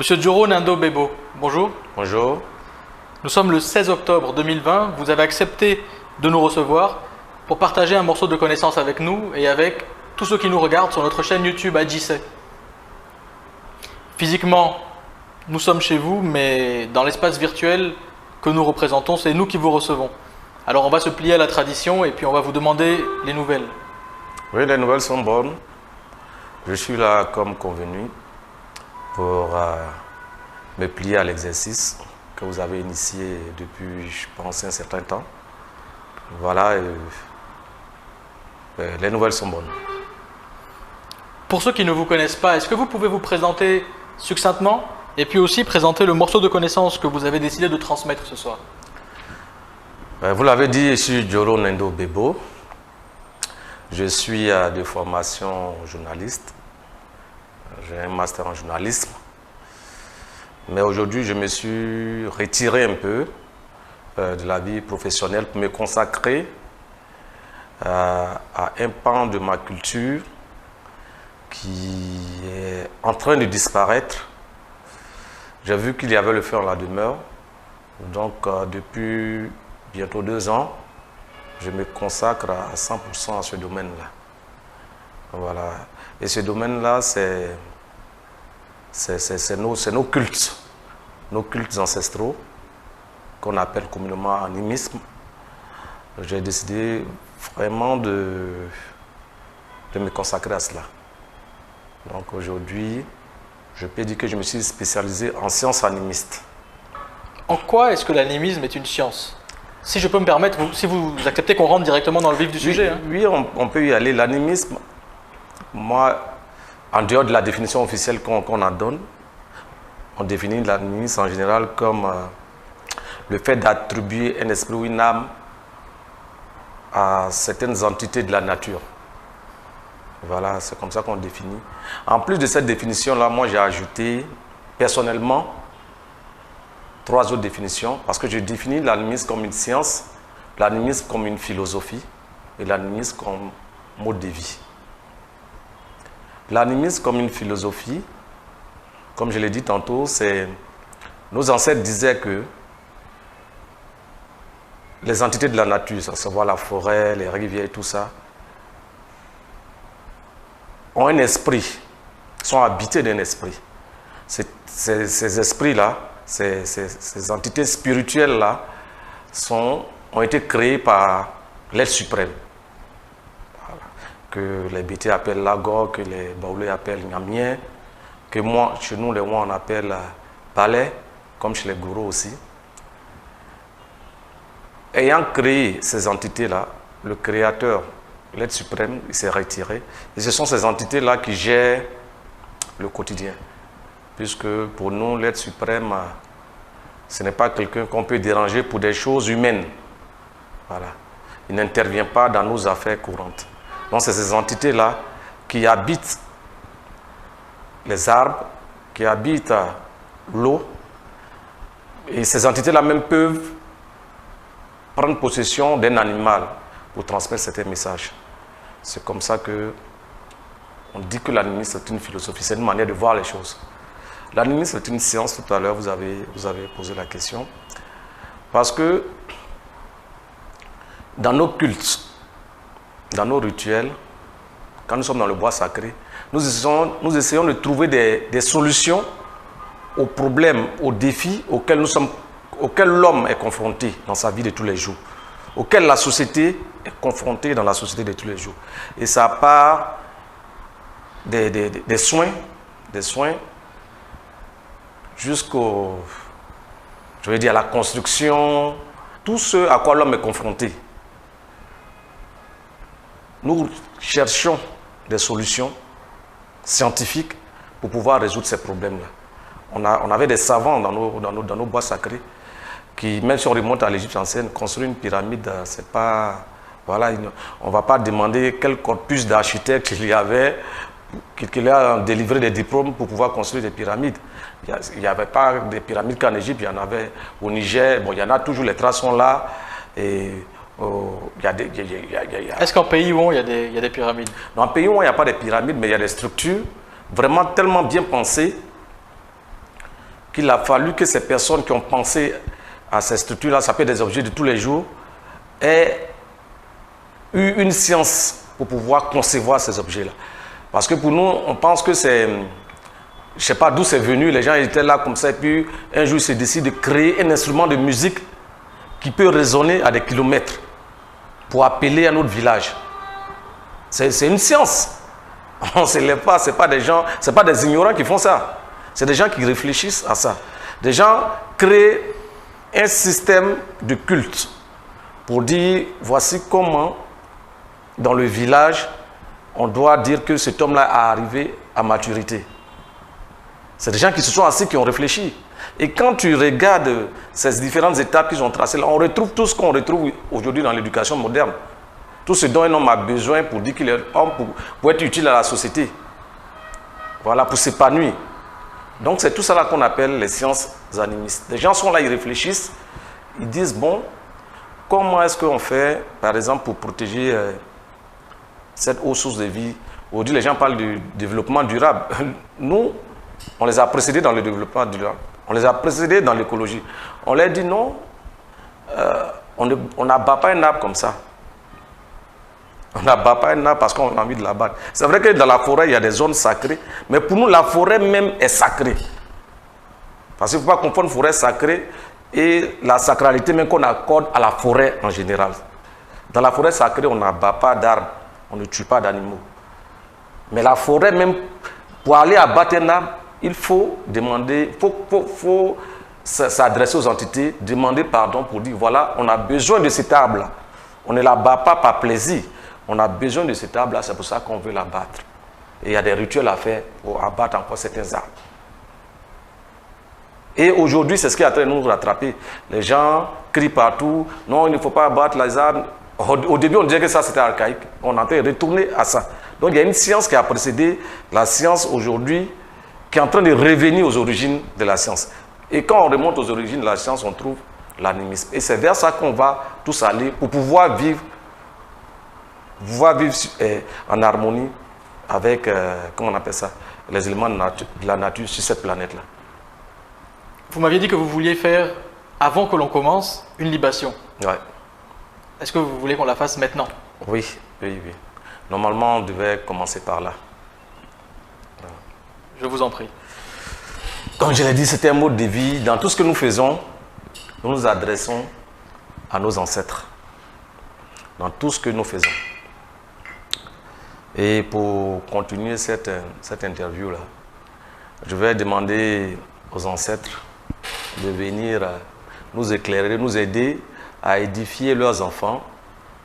Monsieur Joro Nando Bebo, bonjour. Bonjour. Nous sommes le 16 octobre 2020. Vous avez accepté de nous recevoir pour partager un morceau de connaissance avec nous et avec tous ceux qui nous regardent sur notre chaîne YouTube Adjissé. Physiquement, nous sommes chez vous, mais dans l'espace virtuel que nous représentons, c'est nous qui vous recevons. Alors on va se plier à la tradition et puis on va vous demander les nouvelles. Oui, les nouvelles sont bonnes. Je suis là comme convenu pour me plier à l'exercice que vous avez initié depuis, je pense, un certain temps. Voilà, les nouvelles sont bonnes. Pour ceux qui ne vous connaissent pas, est-ce que vous pouvez vous présenter succinctement et puis aussi présenter le morceau de connaissance que vous avez décidé de transmettre ce soir? Vous l'avez dit, je suis Joro Nando Bebo. Je suis de formation journaliste. J'ai un master en journalisme. Mais aujourd'hui, je me suis retiré un peu de la vie professionnelle pour me consacrer à un pan de ma culture qui est en train de disparaître. J'ai vu qu'il y avait le feu en la demeure. Donc, depuis bientôt 2 ans, je me consacre à 100% à ce domaine-là. Voilà. Et ce domaine-là, c'est nos cultes ancestraux, qu'on appelle communément animisme. J'ai décidé vraiment de me consacrer à cela. Donc aujourd'hui, je peux dire que je me suis spécialisé en sciences animistes. En quoi est-ce que l'animisme est une science? Si je peux me permettre, si vous acceptez qu'on rentre directement dans le vif du sujet. Oui, on peut y aller. L'animisme, moi, en dehors de la définition officielle qu'on en donne, on définit l'animisme en général comme le fait d'attribuer un esprit ou une âme à certaines entités de la nature. Voilà, c'est comme ça qu'on définit. En plus de cette définition-là, moi j'ai ajouté personnellement 3 autres définitions, parce que je définis l'animisme comme une science, l'animisme comme une philosophie et l'animisme comme mode de vie. L'animisme comme une philosophie, comme je l'ai dit tantôt, c'est nos ancêtres disaient que les entités de la nature, à savoir la forêt, les rivières et tout ça, ont un esprit, sont habités d'un esprit. Ces esprits-là, ces entités spirituelles-là, ont été créées par l'être suprême. Voilà. Que les Bété appellent Lagor, que les Baoulés appellent Nyamien, que moi, chez nous, les Ouans, on appelle Palais, comme chez les gourous aussi. Ayant créé ces entités-là, le Créateur, l'être suprême, il s'est retiré. Et ce sont ces entités-là qui gèrent le quotidien. Puisque pour nous, l'être suprême, ce n'est pas quelqu'un qu'on peut déranger pour des choses humaines. Voilà. Il n'intervient pas dans nos affaires courantes. Donc c'est ces entités-là qui habitent les arbres, qui habitent l'eau. Et ces entités-là même peuvent prendre possession d'un animal pour transmettre certains messages. C'est comme ça que on dit que l'animisme c'est une philosophie, c'est une manière de voir les choses. L'animisme est une science, tout à l'heure vous avez posé la question, parce que dans nos cultes, dans nos rituels, quand nous sommes dans le bois sacré, nous essayons de trouver des solutions aux problèmes, aux défis auxquels l'homme est confronté dans sa vie de tous les jours, auxquels la société est confrontée dans la société de tous les jours. Et ça part des soins jusqu'au, je vais dire, à la construction, tout ce à quoi l'homme est confronté. Nous cherchons des solutions scientifiques pour pouvoir résoudre ces problèmes-là. On avait des savants dans nos bois sacrés qui, même si on remonte à l'Égypte ancienne, construire une pyramide, c'est pas... Voilà, on ne va pas demander quel corpus d'architectes il y avait, qu'il a délivré des diplômes pour pouvoir construire des pyramides. Il n'y avait pas des pyramides qu'en Égypte, il y en avait au Niger. Bon, il y en a toujours, les traces sont là. Et Est-ce qu'en pays où il y a des pyramides? Dans un pays où il n'y a pas de pyramides, mais il y a des structures vraiment tellement bien pensées qu'il a fallu que ces personnes qui ont pensé à ces structures-là, ça peut être des objets de tous les jours, aient eu une science pour pouvoir concevoir ces objets-là. Parce que pour nous, on pense que c'est... Je ne sais pas d'où c'est venu, les gens étaient là comme ça, et puis un jour, ils se décident de créer un instrument de musique qui peut résonner à des kilomètres pour appeler un autre village. C'est une science. On ne se lève pas, ce n'est pas des gens, ce n'est pas des ignorants qui font ça. C'est des gens qui réfléchissent à ça. Des gens créent un système de culte pour dire, voici comment, dans le village, on doit dire que cet homme-là a arrivé à maturité. C'est des gens qui se sont assis, qui ont réfléchi. Et quand tu regardes ces différentes étapes qu'ils ont tracées, là, on retrouve tout ce qu'on retrouve aujourd'hui dans l'éducation moderne. Tout ce dont un homme a besoin pour dire qu'il est homme, pour être utile à la société. Voilà, pour s'épanouir. Donc c'est tout ça là qu'on appelle les sciences animistes. Les gens sont là, ils réfléchissent, ils disent, bon, comment est-ce qu'on fait, par exemple, pour protéger cette haute source de vie? Aujourd'hui, les gens parlent du développement durable. Nous, on les a précédés dans le développement durable. On les a précédés dans l'écologie. On leur dit non, on n'abat pas un arbre comme ça. On n'abat pas un arbre parce qu'on a envie de l'abattre. C'est vrai que dans la forêt, il y a des zones sacrées, mais pour nous, la forêt même est sacrée. Parce qu'il ne faut pas confondre forêt sacrée et la sacralité même qu'on accorde à la forêt en général. Dans la forêt sacrée, on n'abat pas d'arbres, on ne tue pas d'animaux. Mais la forêt même, pour aller abattre un arbre, il faut demander, faut s'adresser aux entités, demander pardon pour dire, voilà, on a besoin de cet arbre-là. On ne l'abat pas par plaisir. On a besoin de cet arbre-là, c'est pour ça qu'on veut l'abattre. Et il y a des rituels à faire pour abattre encore certains arbres. Et aujourd'hui, c'est ce qui est en train de nous rattraper. Les gens crient partout, non, il ne faut pas abattre les arbres. Au début, on disait que ça, c'était archaïque. On est en train de retourner à ça. Donc, il y a une science qui a précédé la science aujourd'hui, qui est en train de revenir aux origines de la science. Et quand on remonte aux origines de la science, on trouve l'animisme. Et c'est vers ça qu'on va tous aller pour pouvoir vivre en harmonie avec, comment on appelle ça, les éléments de la nature sur cette planète-là. Vous m'aviez dit que vous vouliez faire, avant que l'on commence, une libation. Ouais. Est-ce que vous voulez qu'on la fasse maintenant? Oui, oui, oui. Normalement, on devait commencer par là. Je vous en prie. Comme je l'ai dit, c'était un mode de vie. Dans tout ce que nous faisons, nous nous adressons à nos ancêtres. Dans tout ce que nous faisons. Et pour continuer cette interview-là, je vais demander aux ancêtres de venir nous éclairer, nous aider à édifier leurs enfants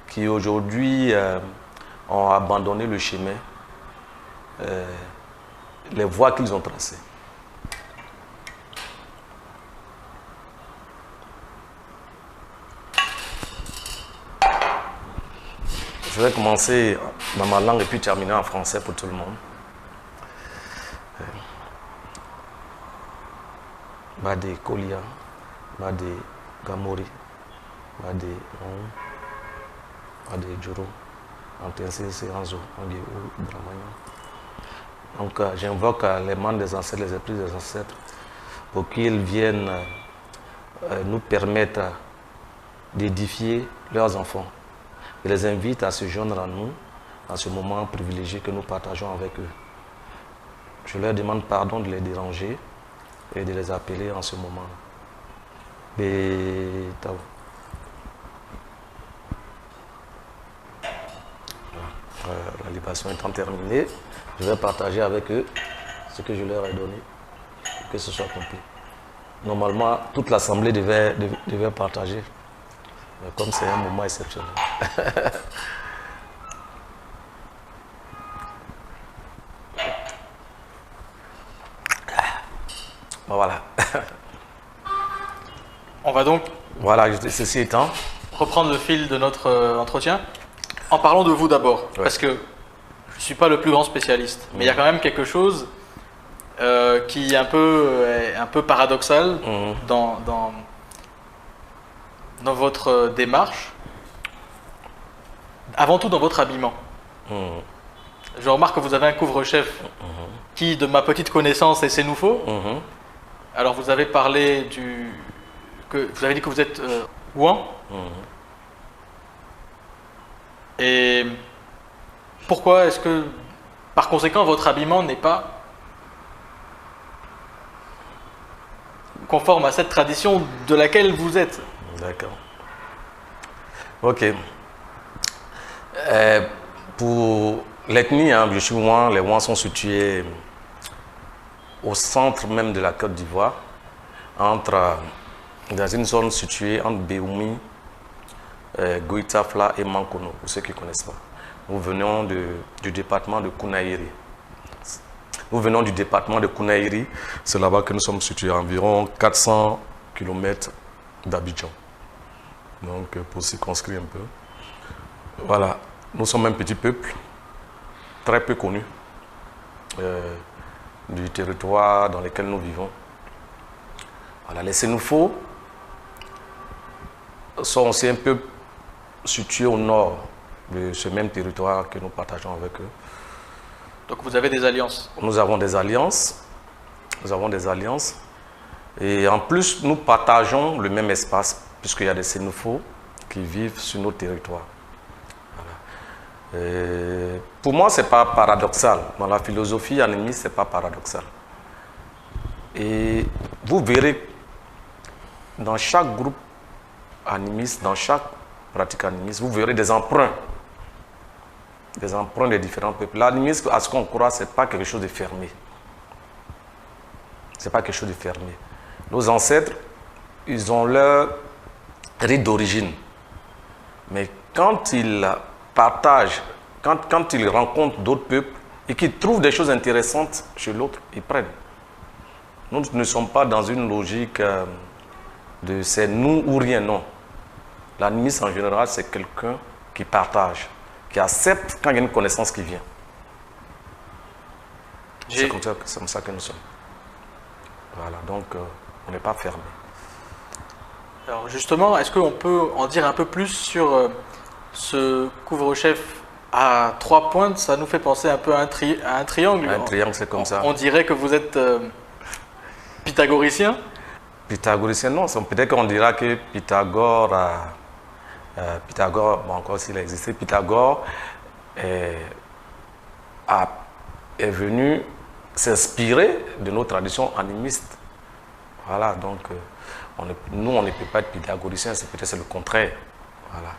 qui aujourd'hui ont abandonné le chemin, les voies qu'ils ont tracées. Je vais commencer dans ma langue et puis terminer en français pour tout le monde. Bade Kolia, Bade Gamori, Bade On, Bade Juro, Antense Seanzo, Ange Brahmanya. Donc j'invoque les membres des ancêtres, les esprits des ancêtres, pour qu'ils viennent nous permettre d'édifier leurs enfants. Je les invite à se joindre à nous dans ce moment privilégié que nous partageons avec eux. Je leur demande pardon de les déranger et de les appeler en ce moment. La libération étant terminée, je vais partager avec eux ce que je leur ai donné, pour que ce soit complet. Normalement, toute l'assemblée devait partager. Mais comme c'est un moment exceptionnel. Bon, voilà. On va donc, voilà, ceci étant, reprendre le fil de notre entretien en parlant de vous d'abord. Ouais. Parce que je ne suis pas le plus grand spécialiste. Mais il y a quand même quelque chose qui est un peu paradoxal dans votre démarche, avant tout dans votre habillement. Je remarque que vous avez un couvre-chef qui, de ma petite connaissance, est sénoufo. Alors vous avez parlé vous avez dit que vous êtes Ouan. Et pourquoi est-ce que, par conséquent, votre habillement n'est pas conforme à cette tradition de laquelle vous êtes? D'accord. Ok. Pour l'ethnie, hein, je suis Ouan. Les Ouans sont situés au centre même de la Côte d'Ivoire, dans une zone située entre Béoumi, Goïtafla et Mankono, pour ceux qui ne connaissent pas. Nous venons du département de Kounaïri. C'est là-bas que nous sommes situés, à environ 400 km d'Abidjan. Donc, pour circonscrire un peu. Voilà, nous sommes un petit peuple, très peu connu, du territoire dans lequel nous vivons. Voilà, les Sénoufos sont aussi un peu situés au nord de ce même territoire que nous partageons avec eux. Donc vous avez des alliances? Nous avons des alliances. Et en plus, nous partageons le même espace, puisqu'il y a des Sénoufos qui vivent sur nos territoires. Voilà. Et pour moi, ce n'est pas paradoxal. Dans la philosophie animiste, ce n'est pas paradoxal. Et vous verrez, dans chaque groupe animiste, dans chaque pratique animiste, vous verrez des emprunts des différents peuples. L'animisme, à ce qu'on croit, ce n'est pas quelque chose de fermé. Ce n'est pas quelque chose de fermé. Nos ancêtres, ils ont leur rite d'origine. Mais quand ils partagent, quand ils rencontrent d'autres peuples et qu'ils trouvent des choses intéressantes chez l'autre, ils prennent. Nous ne sommes pas dans une logique de c'est nous ou rien, non. L'animiste en général, c'est quelqu'un qui partage, qui accepte quand il y a une connaissance qui vient. C'est comme ça que nous sommes. Voilà, donc on n'est pas fermé. Alors justement, est-ce qu'on peut en dire un peu plus sur ce couvre-chef à 3 pointes? Ça nous fait penser un peu à un triangle. Un triangle, c'est comme ça. On dirait que vous êtes pythagoricien. Pythagoricien, non. Peut-être qu'on dira que Pythagore, bon, encore s'il a existé, Pythagore est venu s'inspirer de nos traditions animistes. Voilà, donc nous, on ne peut pas être pythagoricien, c'est peut-être le contraire. Voilà.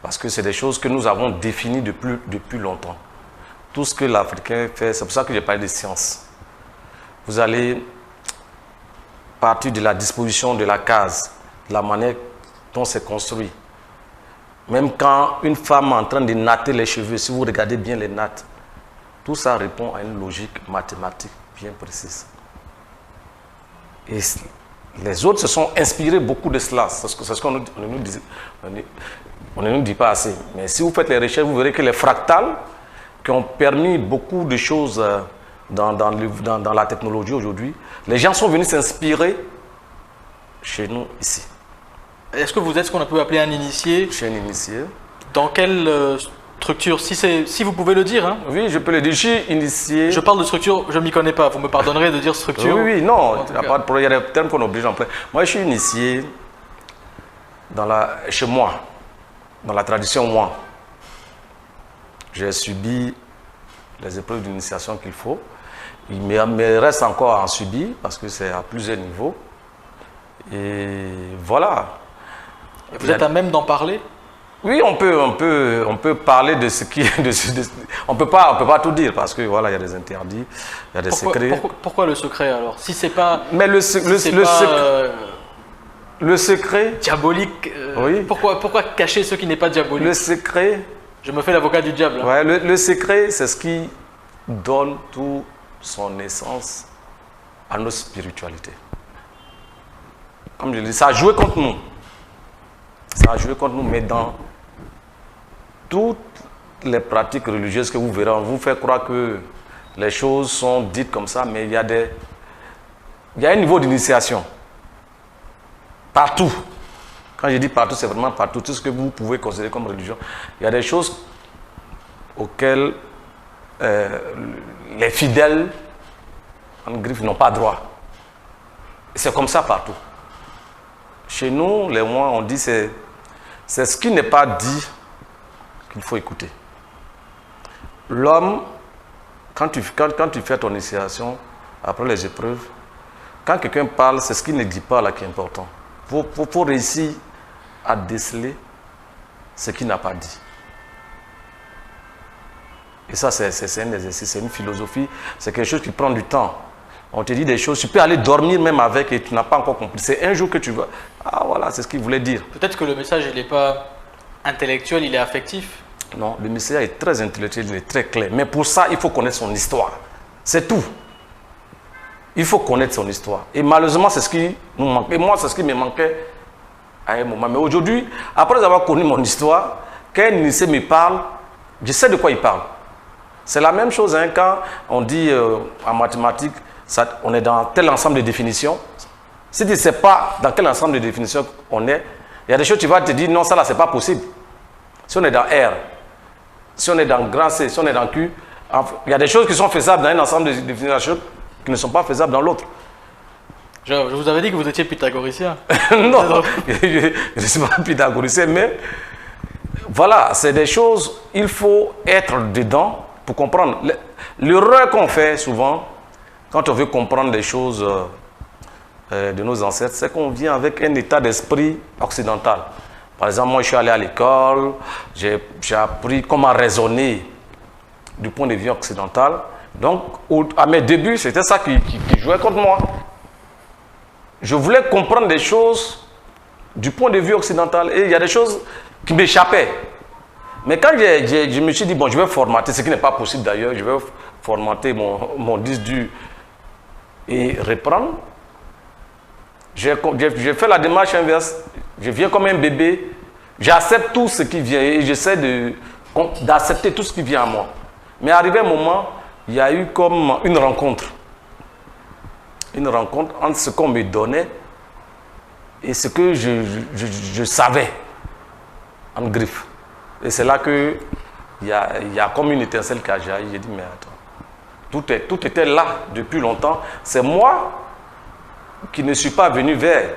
Parce que c'est des choses que nous avons définies depuis longtemps. Tout ce que l'Africain fait, c'est pour ça que j'ai parlé de science. Vous allez partir de la disposition de la case, de la manière dont c'est construit. Même quand une femme est en train de natter les cheveux, si vous regardez bien les nattes, tout ça répond à une logique mathématique bien précise. Et les autres se sont inspirés beaucoup de cela. C'est ce qu'on ne nous dit pas assez. Mais si vous faites les recherches, vous verrez que les fractales qui ont permis beaucoup de choses dans la technologie aujourd'hui, les gens sont venus s'inspirer chez nous ici. Est-ce que vous êtes ce qu'on peut appeler un initié? Je suis un initié. Dans quelle structure? Si vous pouvez le dire. Hein. Oui, je peux le dire. Je suis initié. Je parle de structure, je ne m'y connais pas. Vous me pardonnerez de dire structure. Oui, non. Il n'y a pas de problème. Il y a des termes qu'on oblige en plein. Moi, je suis initié chez moi, dans la tradition moi. J'ai subi les épreuves d'initiation qu'il faut. Il me reste encore à en subir parce que c'est à plusieurs niveaux. Et voilà. Et vous êtes à même d'en parler? Oui, on peut parler de ce qui on peut pas tout dire parce que voilà, il y a des interdits, il y a des secrets. Pourquoi le secret alors? Si c'est pas Mais le secret diabolique, oui. Pourquoi cacher ce qui n'est pas diabolique? Le secret, je me fais l'avocat du diable. Hein. Ouais, le secret, c'est ce qui donne toute son essence à notre spiritualité. Comme je l'ai dit, ça a joué contre nous. Ça a joué contre nous, mais dans toutes les pratiques religieuses que vous verrez, on vous fait croire que les choses sont dites comme ça, mais il y a un niveau d'initiation. Partout. Quand je dis partout, c'est vraiment partout. Tout ce que vous pouvez considérer comme religion. Il y a des choses auxquelles les fidèles, en griffe, n'ont pas droit. C'est comme ça partout. Chez nous, les mois, on dit c'est ce qui n'est pas dit qu'il faut écouter. L'homme, quand tu fais ton initiation, après les épreuves, quand quelqu'un parle, c'est ce qu'il ne dit pas là qui est important. Il faut réussir à déceler ce qu'il n'a pas dit. Et ça, c'est un exercice, c'est une philosophie, c'est quelque chose qui prend du temps. On te dit des choses, tu peux aller dormir même avec et tu n'as pas encore compris. C'est un jour que tu vas... Ah voilà, c'est ce qu'il voulait dire. Peut-être que le message, il n'est pas intellectuel, il est affectif. Non, le message est très intellectuel, il est très clair. Mais pour ça, il faut connaître son histoire. C'est tout. Il faut connaître son histoire. Et malheureusement, c'est ce qui nous manque. Et moi, c'est ce qui me manquait à un moment. Mais aujourd'hui, après avoir connu mon histoire, quand un lycée me parle, je sais de quoi il parle. C'est la même chose hein, quand on dit en mathématiques, on est dans tel ensemble de définitions. Si tu ne sais pas dans quel ensemble de définitions on est, il y a des choses tu vas te dire non, ça là, c'est pas possible. Si on est dans R, si on est dans grand C, si on est dans Q, il y a des choses qui sont faisables dans un ensemble de définitions qui ne sont pas faisables dans l'autre. Je vous avais dit que vous étiez pythagoricien. Non, je ne suis pas pythagoricien, mais voilà, c'est des choses, il faut être dedans pour comprendre. L'erreur qu'on fait souvent, quand on veut comprendre des choses de nos ancêtres, c'est qu'on vient avec un état d'esprit occidental. Par exemple, moi je suis allé à l'école, j'ai appris comment raisonner du point de vue occidental. Donc, à mes débuts, c'était ça qui jouait contre moi. Je voulais comprendre des choses du point de vue occidental et il y a des choses qui m'échappaient. Mais quand je me suis dit, bon, je vais formater, ce qui n'est pas possible d'ailleurs, je vais formater mon disque dur et reprendre, j'ai fait la démarche inverse. Je viens comme un bébé, j'accepte tout ce qui vient et j'essaie d'accepter tout ce qui vient à moi. Mais arrivé un moment, il y a eu comme une rencontre. Une rencontre entre ce qu'on me donnait et ce que je savais en griffe. Et c'est là qu'il y a comme une étincelle qui a jailli. J'ai dit, mais attends, tout était là depuis longtemps. C'est moi qui ne suis pas venu vers.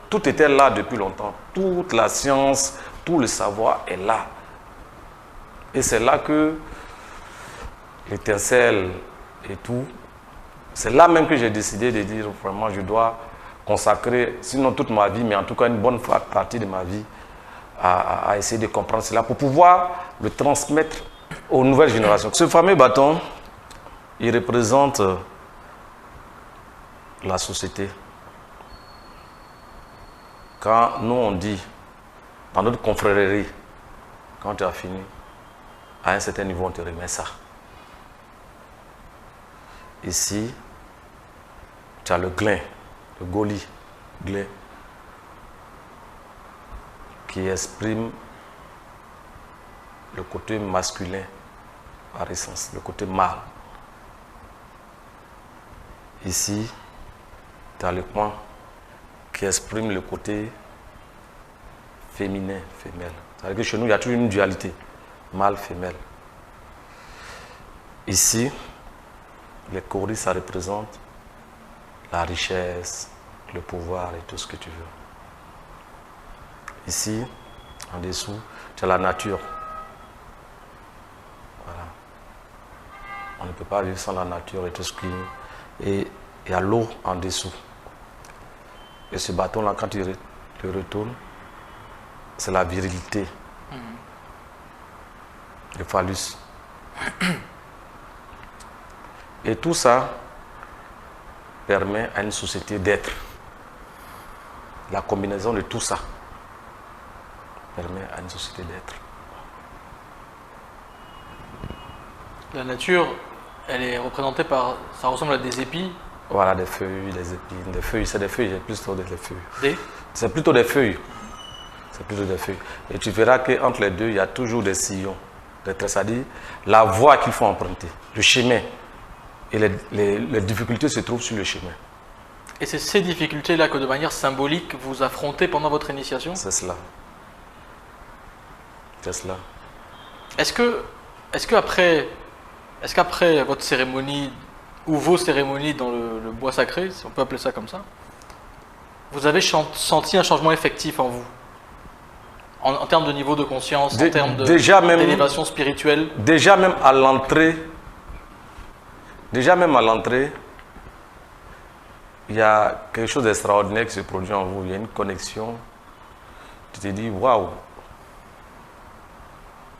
Tout était là depuis longtemps. Toute la science, tout le savoir est là. Et c'est là que l'étincelle et tout, c'est là même que j'ai décidé de dire vraiment je dois consacrer, sinon toute ma vie, mais en tout cas une bonne partie de ma vie à essayer de comprendre cela pour pouvoir le transmettre aux nouvelles générations. Ce fameux bâton, il représente la société. Quand nous on dit, dans notre confrérie, quand tu as fini, à un certain niveau on te remet ça. Ici, tu as le glin, le goli, glin, qui exprime le côté masculin par essence, le côté mâle. Ici, tu as le coin qui exprime le côté féminin, femelle. C'est-à-dire que chez nous, il y a toujours une dualité, mâle, femelle. Ici, les cauris, ça représente la richesse, le pouvoir et tout ce que tu veux. Ici, en dessous, tu as la nature. Voilà. On ne peut pas vivre sans la nature et tout ce qui... Et il y a l'eau en dessous. Et ce bâton-là, quand tu le retournes, c'est la virilité. Le phallus. Et tout ça permet à une société d'être. La combinaison de tout ça permet à une société d'être. La nature, elle est représentée par... Ça ressemble à des épis. Voilà, des feuilles, des épines, des feuilles. C'est des feuilles, c'est plutôt des feuilles. C'est plutôt des feuilles. C'est plutôt des feuilles. Et tu verras qu'entre les deux, il y a toujours des sillons. C'est-à-dire la voie qu'il faut emprunter, le chemin. Et les difficultés se trouvent sur le chemin. Et c'est ces difficultés-là que de manière symbolique, vous affrontez pendant votre initiation? C'est cela. C'est cela. Est-ce qu'après votre cérémonie ou vos cérémonies dans le bois sacré, si on peut appeler ça comme ça, vous avez senti un changement effectif en vous, en termes de niveau de conscience, en termes d'élévation spirituelle? Déjà même à l'entrée, il y a quelque chose d'extraordinaire qui se produit en vous. Il y a une connexion. Tu te dis, waouh,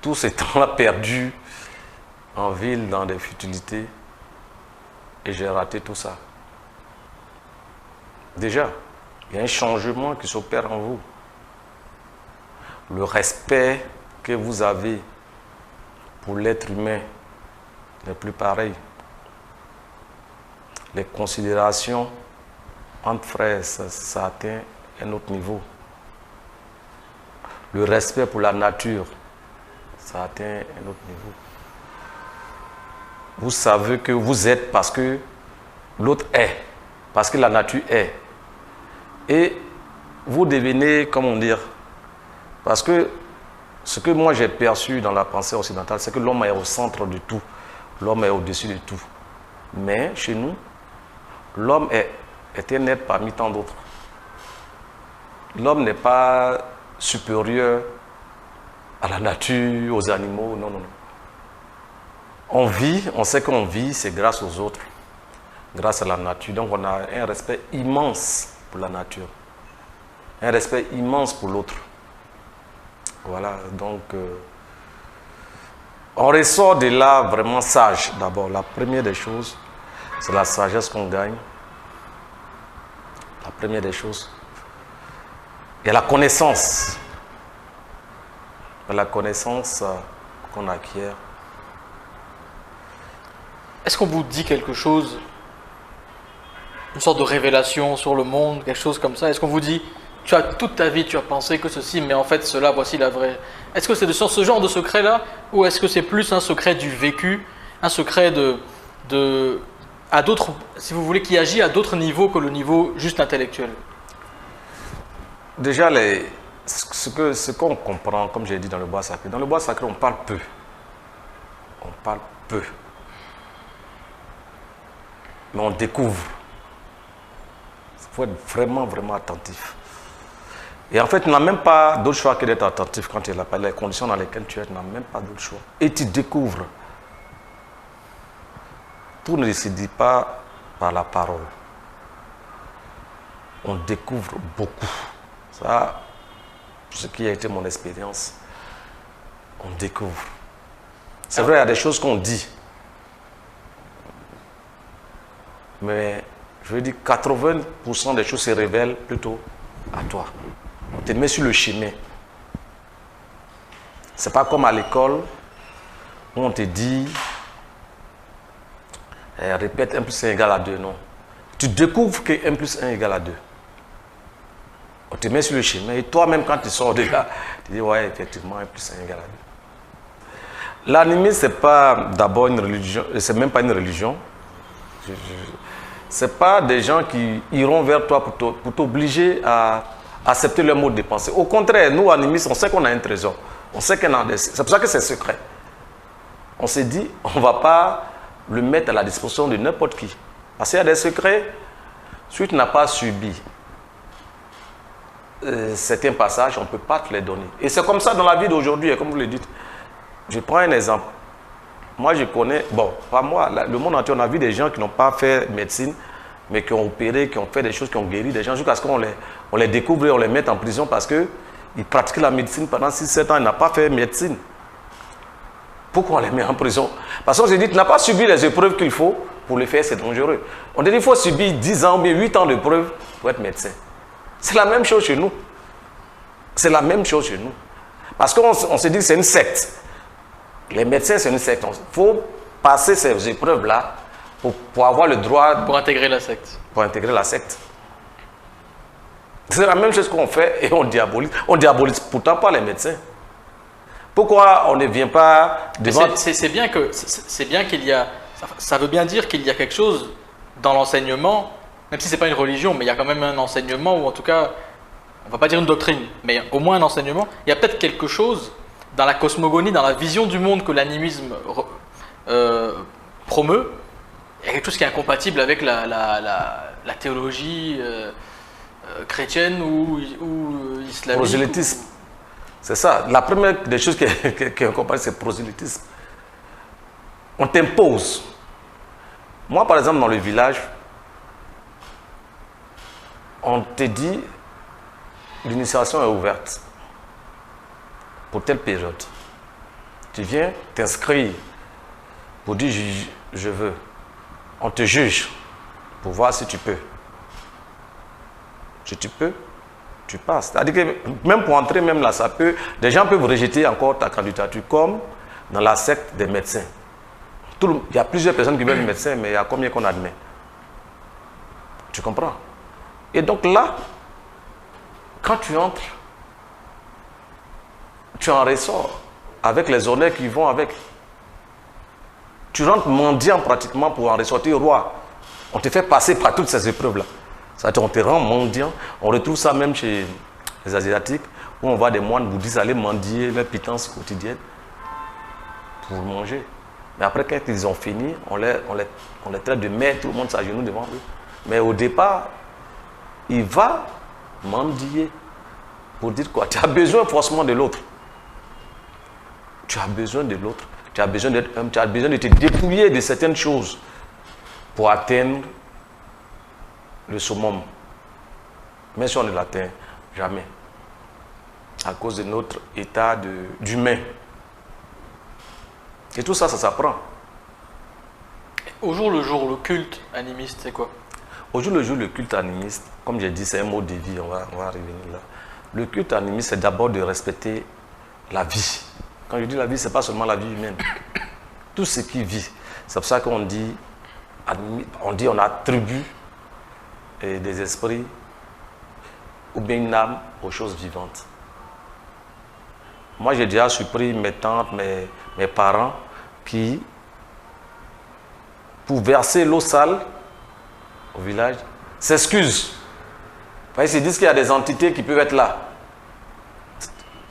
tout ce temps-là perdu en ville, dans des futilités, et j'ai raté tout ça. Déjà, il y a un changement qui s'opère en vous. Le respect que vous avez pour l'être humain n'est plus pareil. Les considérations entre frères, ça atteint un autre niveau. Le respect pour la nature, ça atteint un autre niveau. Vous savez que vous êtes parce que l'autre est, parce que la nature est. Et vous devenez, comment dire, parce que ce que moi j'ai perçu dans la pensée occidentale, c'est que l'homme est au centre de tout, l'homme est au-dessus de tout. Mais chez nous, l'homme est un être parmi tant d'autres. L'homme n'est pas supérieur à la nature, aux animaux, non, non, non. On vit, on sait qu'on vit, c'est grâce aux autres, grâce à la nature. Donc on a un respect immense pour la nature, un respect immense pour l'autre. Voilà, donc on ressort de là vraiment sage. D'abord, la première des choses, c'est la sagesse qu'on gagne. La première des choses. Il y a la connaissance. La connaissance qu'on acquiert. Est-ce qu'on vous dit quelque chose, une sorte de révélation sur le monde, quelque chose comme ça? Est-ce qu'on vous dit, tu as toute ta vie, tu as pensé que ceci, mais en fait cela, voici la vraie? Est-ce que c'est de ce genre de secret-là, ou est-ce que c'est plus un secret du vécu, un secret à d'autres, si vous voulez, qui agit à d'autres niveaux que le niveau juste intellectuel? Déjà, ce qu'on comprend, comme j'ai dit dans le bois sacré, on parle peu. On parle peu. Mais on découvre. Il faut être vraiment, vraiment attentif. Et en fait, tu n'as même pas d'autre choix que d'être attentif quand tu es là. Les conditions dans lesquelles tu es, tu n'as même pas d'autre choix. Et tu découvres. Tout ne se dit pas par la parole. On découvre beaucoup. Ça, ce qui a été mon expérience, on découvre. C'est vrai, il y a des choses qu'on dit. Mais je veux dire, 80% des choses se révèlent plutôt à toi. On te met sur le chemin. C'est pas comme à l'école où on te dit répète 1 plus 1 égale à 2. Non. Tu découvres que 1 plus 1 égale à 2. On te met sur le chemin et toi-même, quand tu sors de là, tu dis ouais, effectivement, 1 plus 1 égale à 2. L'animisme, ce n'est pas d'abord une religion, c'est même pas une religion. Ce n'est pas des gens qui iront vers toi pour t'obliger à accepter leur mode de pensée. Au contraire, nous, animistes, on sait qu'on a un trésor. On sait qu'on a des... C'est pour ça que c'est secret. On s'est dit, on ne va pas le mettre à la disposition de n'importe qui. Parce qu'il y a des secrets, si tu n'as pas subi certains passages, on ne peut pas te les donner. Et c'est comme ça dans la vie d'aujourd'hui, comme vous le dites. Je prends un exemple. Moi, je connais, bon, pas moi, le monde entier, on a vu des gens qui n'ont pas fait médecine, mais qui ont opéré, qui ont fait des choses, qui ont guéri des gens, jusqu'à ce qu'on les découvre et on les mette en prison parce qu'ils pratiquaient la médecine pendant 6-7 ans, ils n'ont pas fait médecine. Pourquoi on les met en prison? Parce qu'on se dit, tu n'as pas subi les épreuves qu'il faut pour le faire, c'est dangereux. On te dit, il faut subir 10 ans ou bien 8 ans d'épreuves pour être médecin. C'est la même chose chez nous. C'est la même chose chez nous. Parce qu'on se dit que c'est une secte. Les médecins, c'est une secte. Il faut passer ces épreuves-là pour avoir le droit... Pour intégrer la secte. Pour intégrer la secte. C'est la même chose qu'on fait et on diabolise. On diabolise pourtant pas les médecins. Pourquoi on ne vient pas devant... C'est bien qu'il y a... Ça veut bien dire qu'il y a quelque chose dans l'enseignement, même si ce n'est pas une religion, mais il y a quand même un enseignement, ou en tout cas, on ne va pas dire une doctrine, mais au moins un enseignement. Il y a peut-être quelque chose dans la cosmogonie, dans la vision du monde que l'animisme promeut, il y a quelque chose qui est incompatible avec la théologie chrétienne ou islamique. Prosélytisme. C'est ça. La première des choses qui est incompatible, c'est prosélytisme. On t'impose. Moi, par exemple, dans le village, on te dit l'initiation est ouverte pour telle période. Tu viens t'inscrire pour dire je veux. On te juge pour voir si tu peux. Si tu peux, tu passes. C'est-à-dire que même pour entrer, même là, des gens peuvent rejeter encore ta candidature, comme dans la secte des médecins. Il y a plusieurs personnes qui veulent être médecins, mais il y a combien qu'on admet? Tu comprends? Et donc là, quand tu entres, tu en ressors avec les honneurs qui vont avec. Tu rentres mendiant pratiquement pour en ressortir roi. On te fait passer par toutes ces épreuves-là. C'est-à-dire on te rend mendiant. On retrouve ça même chez les Asiatiques, où on voit des moines bouddhistes aller mendier leur pitance quotidienne pour manger. Mais après, quand ils ont fini, on les traite de maîtres, tout le monde s'agenouille devant eux. Mais au départ, il va mendier pour dire quoi? Tu as besoin forcément de l'autre. Tu as besoin de l'autre. Tu as besoin d'être homme. Tu as besoin de te dépouiller de certaines choses pour atteindre le summum. Mais si on ne l'atteint jamais, à cause de notre état d'humain. Et tout ça, ça s'apprend. Au jour le jour, le culte animiste, c'est quoi? Au jour le jour, le culte animiste, comme j'ai dit, c'est un mot de vie, on va revenir là. Le culte animiste, c'est d'abord de respecter la vie. Quand je dis la vie, ce n'est pas seulement la vie humaine. Tout ce qui vit. C'est pour ça qu'on dit, on attribue des esprits ou bien une âme aux choses vivantes. Moi, j'ai déjà surpris mes tantes, mes parents qui, pour verser l'eau sale au village, s'excusent. Ils se disent qu'il y a des entités qui peuvent être là.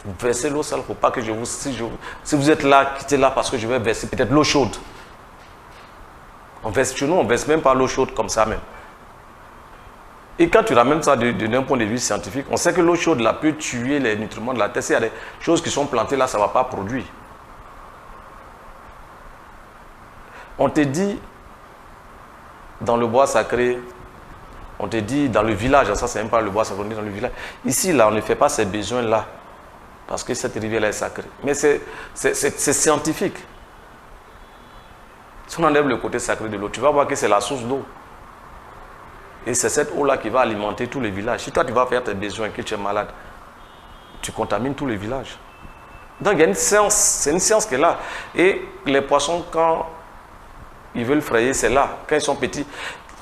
Vous versez l'eau sale, il ne faut pas que je vous... Si vous êtes là, quittez là parce que je vais verser peut-être l'eau chaude. Chez nous, on ne verse même pas l'eau chaude comme ça même. Et quand tu ramènes ça d'un point de vue scientifique, on sait que l'eau chaude là peut tuer les nutriments de la terre. S'il y a des choses qui sont plantées là, ça ne va pas produire. On te dit, dans le bois sacré, on te dit dans le village, ça c'est même pas le bois sacré, on dit dans le village. Ici là, on ne fait pas ces besoins là, parce que cette rivière là est sacrée. Mais c'est scientifique. Si on enlève le côté sacré de l'eau, tu vas voir que c'est la source d'eau. Et c'est cette eau-là qui va alimenter tous les villages. Si toi, tu vas faire tes besoins, que tu es malade, tu contamines tous les villages. Donc, il y a une science, c'est une science qui est là. Et les poissons, quand ils veulent frayer, c'est là. Quand ils sont petits,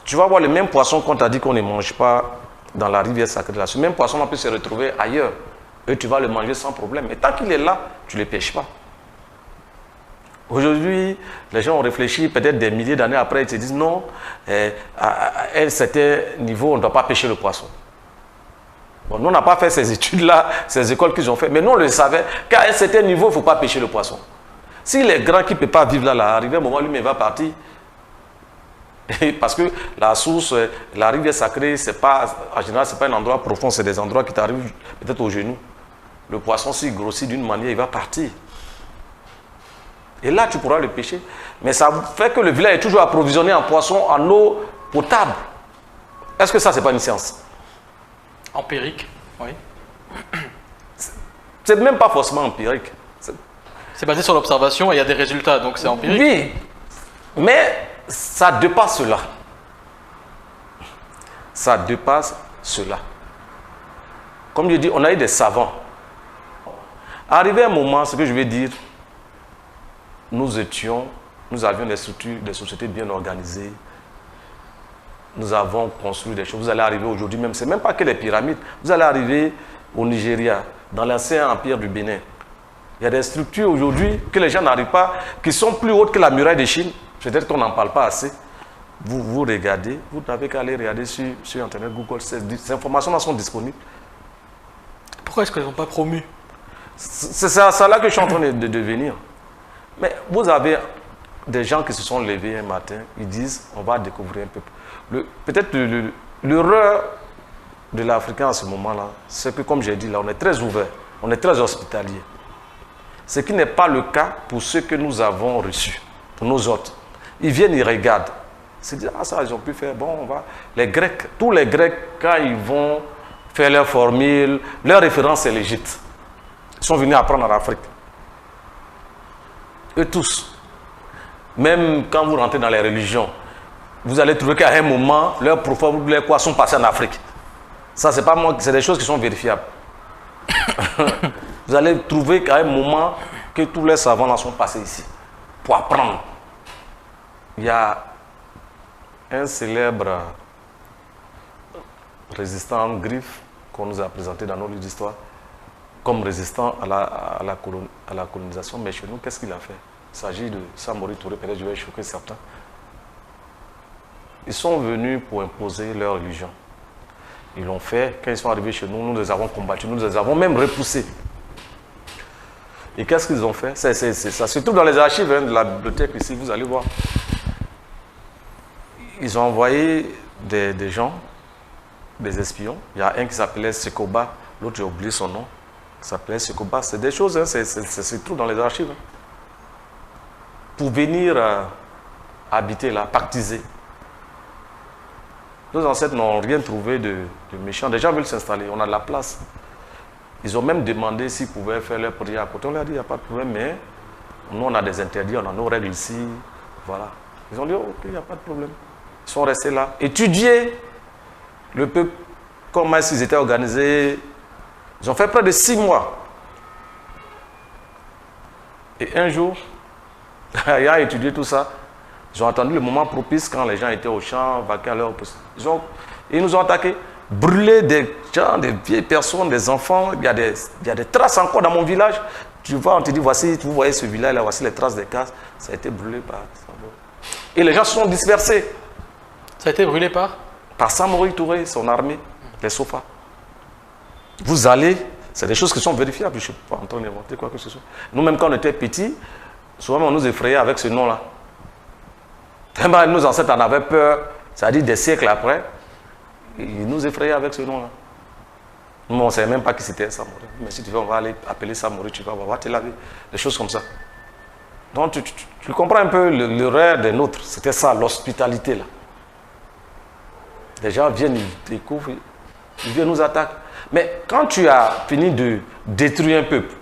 tu vas voir le même poisson qu'on t'a dit qu'on ne mange pas dans la rivière sacrée. Là. Ce même poisson, on peut se retrouver ailleurs. Et tu vas le manger sans problème. Et tant qu'il est là, tu ne le pêches pas. Aujourd'hui, les gens ont réfléchi, peut-être des milliers d'années après, ils se disent non, à un certain niveau, on ne doit pas pêcher le poisson. Bon, nous, on n'a pas fait ces études-là, ces écoles qu'ils ont fait, mais nous, on le savait qu'à un certain niveau, il ne faut pas pêcher le poisson. S'il est grand qui ne peut pas vivre là, arrivé un moment, lui, il va partir. Parce que la source, la rivière sacrée, en général, ce n'est pas un endroit profond, c'est des endroits qui t'arrivent peut-être aux genoux. Le poisson, s'il grossit d'une manière, il va partir. Et là, tu pourras le pêcher. Mais ça fait que le village est toujours approvisionné en poisson, en eau potable. Est-ce que ça, ce n'est pas une science? Empirique, oui. C'est même pas forcément empirique. C'est basé sur l'observation et il y a des résultats, donc c'est empirique. Oui, mais ça dépasse cela. Ça dépasse cela. Comme je dis, on a eu des savants. Arrivé un moment, ce que je vais dire, nous avions des structures, des sociétés bien organisées. Nous avons construit des choses. Vous allez arriver aujourd'hui même, ce n'est même pas que les pyramides. Vous allez arriver au Nigeria, dans l'ancien empire du Bénin. Il y a des structures aujourd'hui que les gens n'arrivent pas, qui sont plus hautes que la muraille de Chine. Peut-être qu'on n'en parle pas assez. Vous regardez, vous n'avez qu'à aller regarder sur Internet, Google, ces informations-là sont disponibles. Pourquoi est-ce qu'elles ne sont pas promues? C'est ça là que je suis en train de devenir. Mais vous avez des gens qui se sont levés un matin, ils disent on va découvrir un peuple. Peut-être l'erreur de l'Africain à ce moment-là, c'est que comme j'ai dit là, on est très ouvert, on est très hospitalier. Ce qui n'est pas le cas pour ceux que nous avons reçus, pour nos hôtes. Ils viennent, ils regardent. Ils se disent, ah ça, ils ont pu faire, bon, on va. Les Grecs, tous les Grecs, quand ils vont faire leur formule, leur référence c'est l'Égypte. Ils sont venus apprendre en Afrique. Eux tous. Même quand vous rentrez dans les religions, vous allez trouver qu'à un moment, leurs prophètes, leurs quoi, sont passés en Afrique. Ça, c'est pas moi, c'est des choses qui sont vérifiables. Vous allez trouver qu'à un moment, que tous les savants là sont passés ici pour apprendre. Il y a un célèbre résistant en griffe qu'on nous a présenté dans nos livres d'histoire comme résistant à la colonisation. Mais chez nous, qu'est-ce qu'il a fait? Il s'agit de Samori Touré, peut-être je vais choquer certains. Ils sont venus pour imposer leur religion. Ils l'ont fait. Quand ils sont arrivés chez nous, nous les avons combattus, nous les avons même repoussés. Et qu'est-ce qu'ils ont fait? Ça se trouve dans les archives de la bibliothèque ici, vous allez voir. Ils ont envoyé des gens, des espions. Il y a un qui s'appelait Sekoba, l'autre j'ai oublié son nom, qui s'appelait Sekoba. C'est des choses, hein, ça se trouve dans les archives. Hein. Pour venir habiter là, pactiser. Nos ancêtres n'ont rien trouvé de méchant. Des gens veulent s'installer, on a de la place. Ils ont même demandé s'ils pouvaient faire leur prière à côté. On leur a dit, il n'y a pas de problème, mais nous, on a des interdits, on a nos règles ici. Voilà. Ils ont dit, ok, il n'y a pas de problème. Ils sont restés là. Étudier le peuple, comment ils étaient organisés. Ils ont fait près de 6 mois. Et un jour, ayant étudié tout ça, ils ont attendu le moment propice quand les gens étaient au champ, vaquaient à leur poste. Ils nous ont attaqués. Brûler des gens, des vieilles personnes, des enfants. Il y a des traces encore dans mon village. Tu vois, on te dit, voici, vous voyez ce village-là, voici les traces des cases. Ça a été brûlé par... Et les gens se sont dispersés. Ça a été brûlé par? Par Samori Touré, son armée, les sofas. Vous allez, c'est des choses qui sont vérifiables. Je ne suis pas en train d'inventer quoi que ce soit. Nous-mêmes, quand on était petits, souvent on nous effrayait avec ce nom-là. Nos ancêtres en avaient peur, c'est-à-dire des siècles après. Ils nous effrayaient avec ce nom-là. Nous, on ne savait même pas qui c'était Samori. Mais si tu veux, on va aller appeler Samori, tu vas voir, te laver. Des choses comme ça. Donc, tu comprends un peu le rêve des nôtres. C'était ça, l'hospitalité, là. Les gens viennent, ils découvrent, ils viennent nous attaquer. Mais quand tu as fini de détruire un peuple,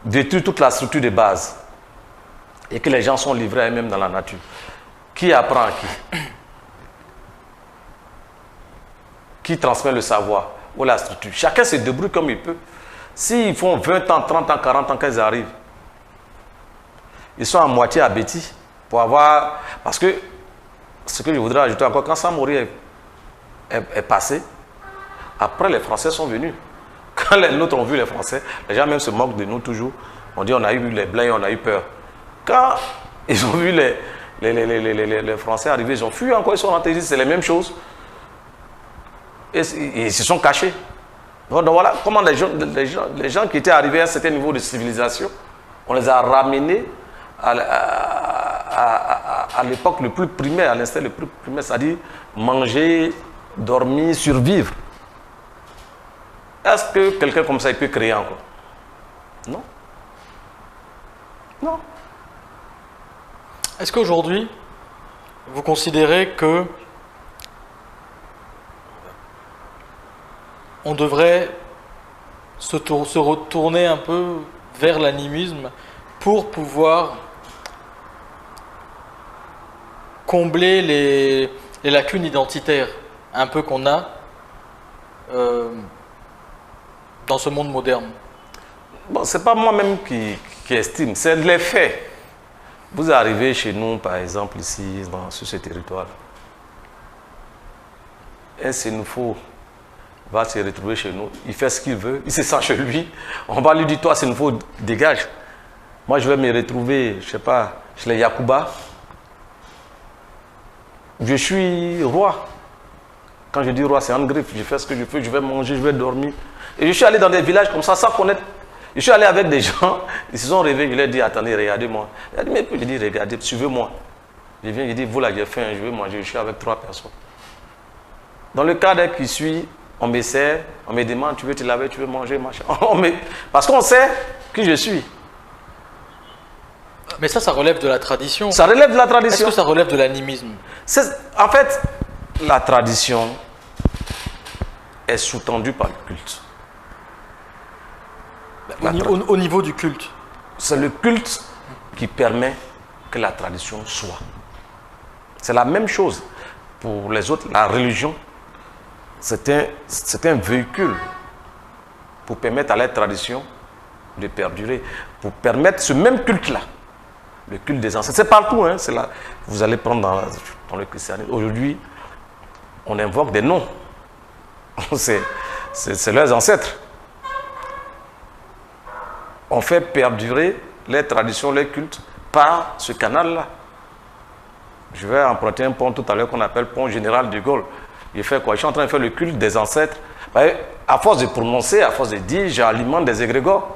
détruire toute la structure de base, et que les gens sont livrés à eux-mêmes dans la nature, qui apprend à qui? Qui transmet le savoir ou la structure? Chacun se débrouille comme il peut. S'ils font 20 ans, 30 ans, 40 ans, quand ils arrivent, ils sont à moitié abétis pour avoir... Parce que, ce que je voudrais ajouter encore, quand Samori est passé, après les Français sont venus. Quand les nôtres ont vu les Français, les gens même se moquent de nous toujours. On dit on a eu les Blancs et on a eu peur. Quand ils ont vu les Français arriver, ils ont fui encore, ils sont rentrés, c'est les mêmes choses. Et ils se sont cachés. Donc voilà comment les gens qui étaient arrivés à un certain niveau de civilisation, on les a ramenés à l'époque le plus primaire, à l'instant le plus primaire, c'est-à-dire manger, dormir, survivre. Est-ce que quelqu'un comme ça il peut créer encore? Non. Non. Est-ce qu'aujourd'hui, vous considérez que on devrait se retourner un peu vers l'animisme pour pouvoir combler les lacunes identitaires un peu qu'on a dans ce monde moderne? Bon, c'est pas moi-même qui estime, c'est les faits. Vous arrivez chez nous, par exemple, ici, sur ce territoire. Un Sénoufo va se retrouver chez nous, il fait ce qu'il veut, il se sent chez lui. On va lui dire, toi, Sénoufo, dégage. Moi, je vais me retrouver, je ne sais pas, chez les Yakuba. Je suis roi. Quand je dis roi, c'est en griffe. Je fais ce que je veux, je vais manger, je vais dormir. Et je suis allé dans des villages comme ça, sans connaître. Je suis allé avec des gens, ils se sont réveillés, je leur ai dit, attendez, regardez-moi. Il a dit, mais je dis, regardez, suivez-moi. Je viens, je dis, vous là, j'ai faim, je vais manger, je suis avec 3 personnes. Dans le cadre qui suit, on me sert, on me demande, tu veux te laver, tu veux manger, machin. Parce qu'on sait qui je suis. Mais ça relève de la tradition. Ça relève de la tradition. Est-ce que ça relève de l'animisme? En fait, la tradition est sous-tendue par le culte. Au niveau du culte. C'est le culte qui permet que la tradition soit. C'est la même chose pour les autres. La religion, c'est un véhicule pour permettre à la tradition de perdurer, pour permettre ce même culte-là, le culte des ancêtres. C'est partout, hein, c'est là. Vous allez prendre dans le christianisme. Aujourd'hui, on invoque des noms. C'est leurs ancêtres. On fait perdurer les traditions, les cultes par ce canal-là. Je vais emprunter un pont tout à l'heure qu'on appelle pont général de Gaulle. Il fait quoi? Je suis en train de faire le culte des ancêtres. À force de prononcer, à force de dire, j'alimente des égrégores.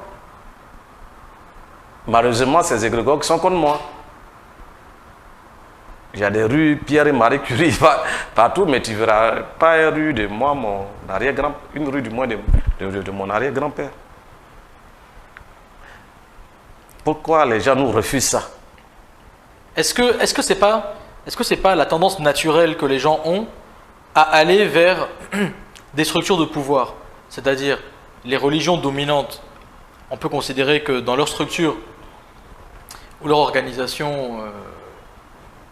Malheureusement, ces égrégores qui sont contre moi. Il y a des rues Pierre et Marie Curie partout, mais tu ne verras pas une rue de moi, mon arrière-grand-père, une rue du moins de mon arrière-grand-père. Pourquoi les gens nous refusent ça? Est-ce que c'est pas la tendance naturelle que les gens ont à aller vers des structures de pouvoir? C'est-à-dire, les religions dominantes, on peut considérer que dans leur structure ou leur organisation,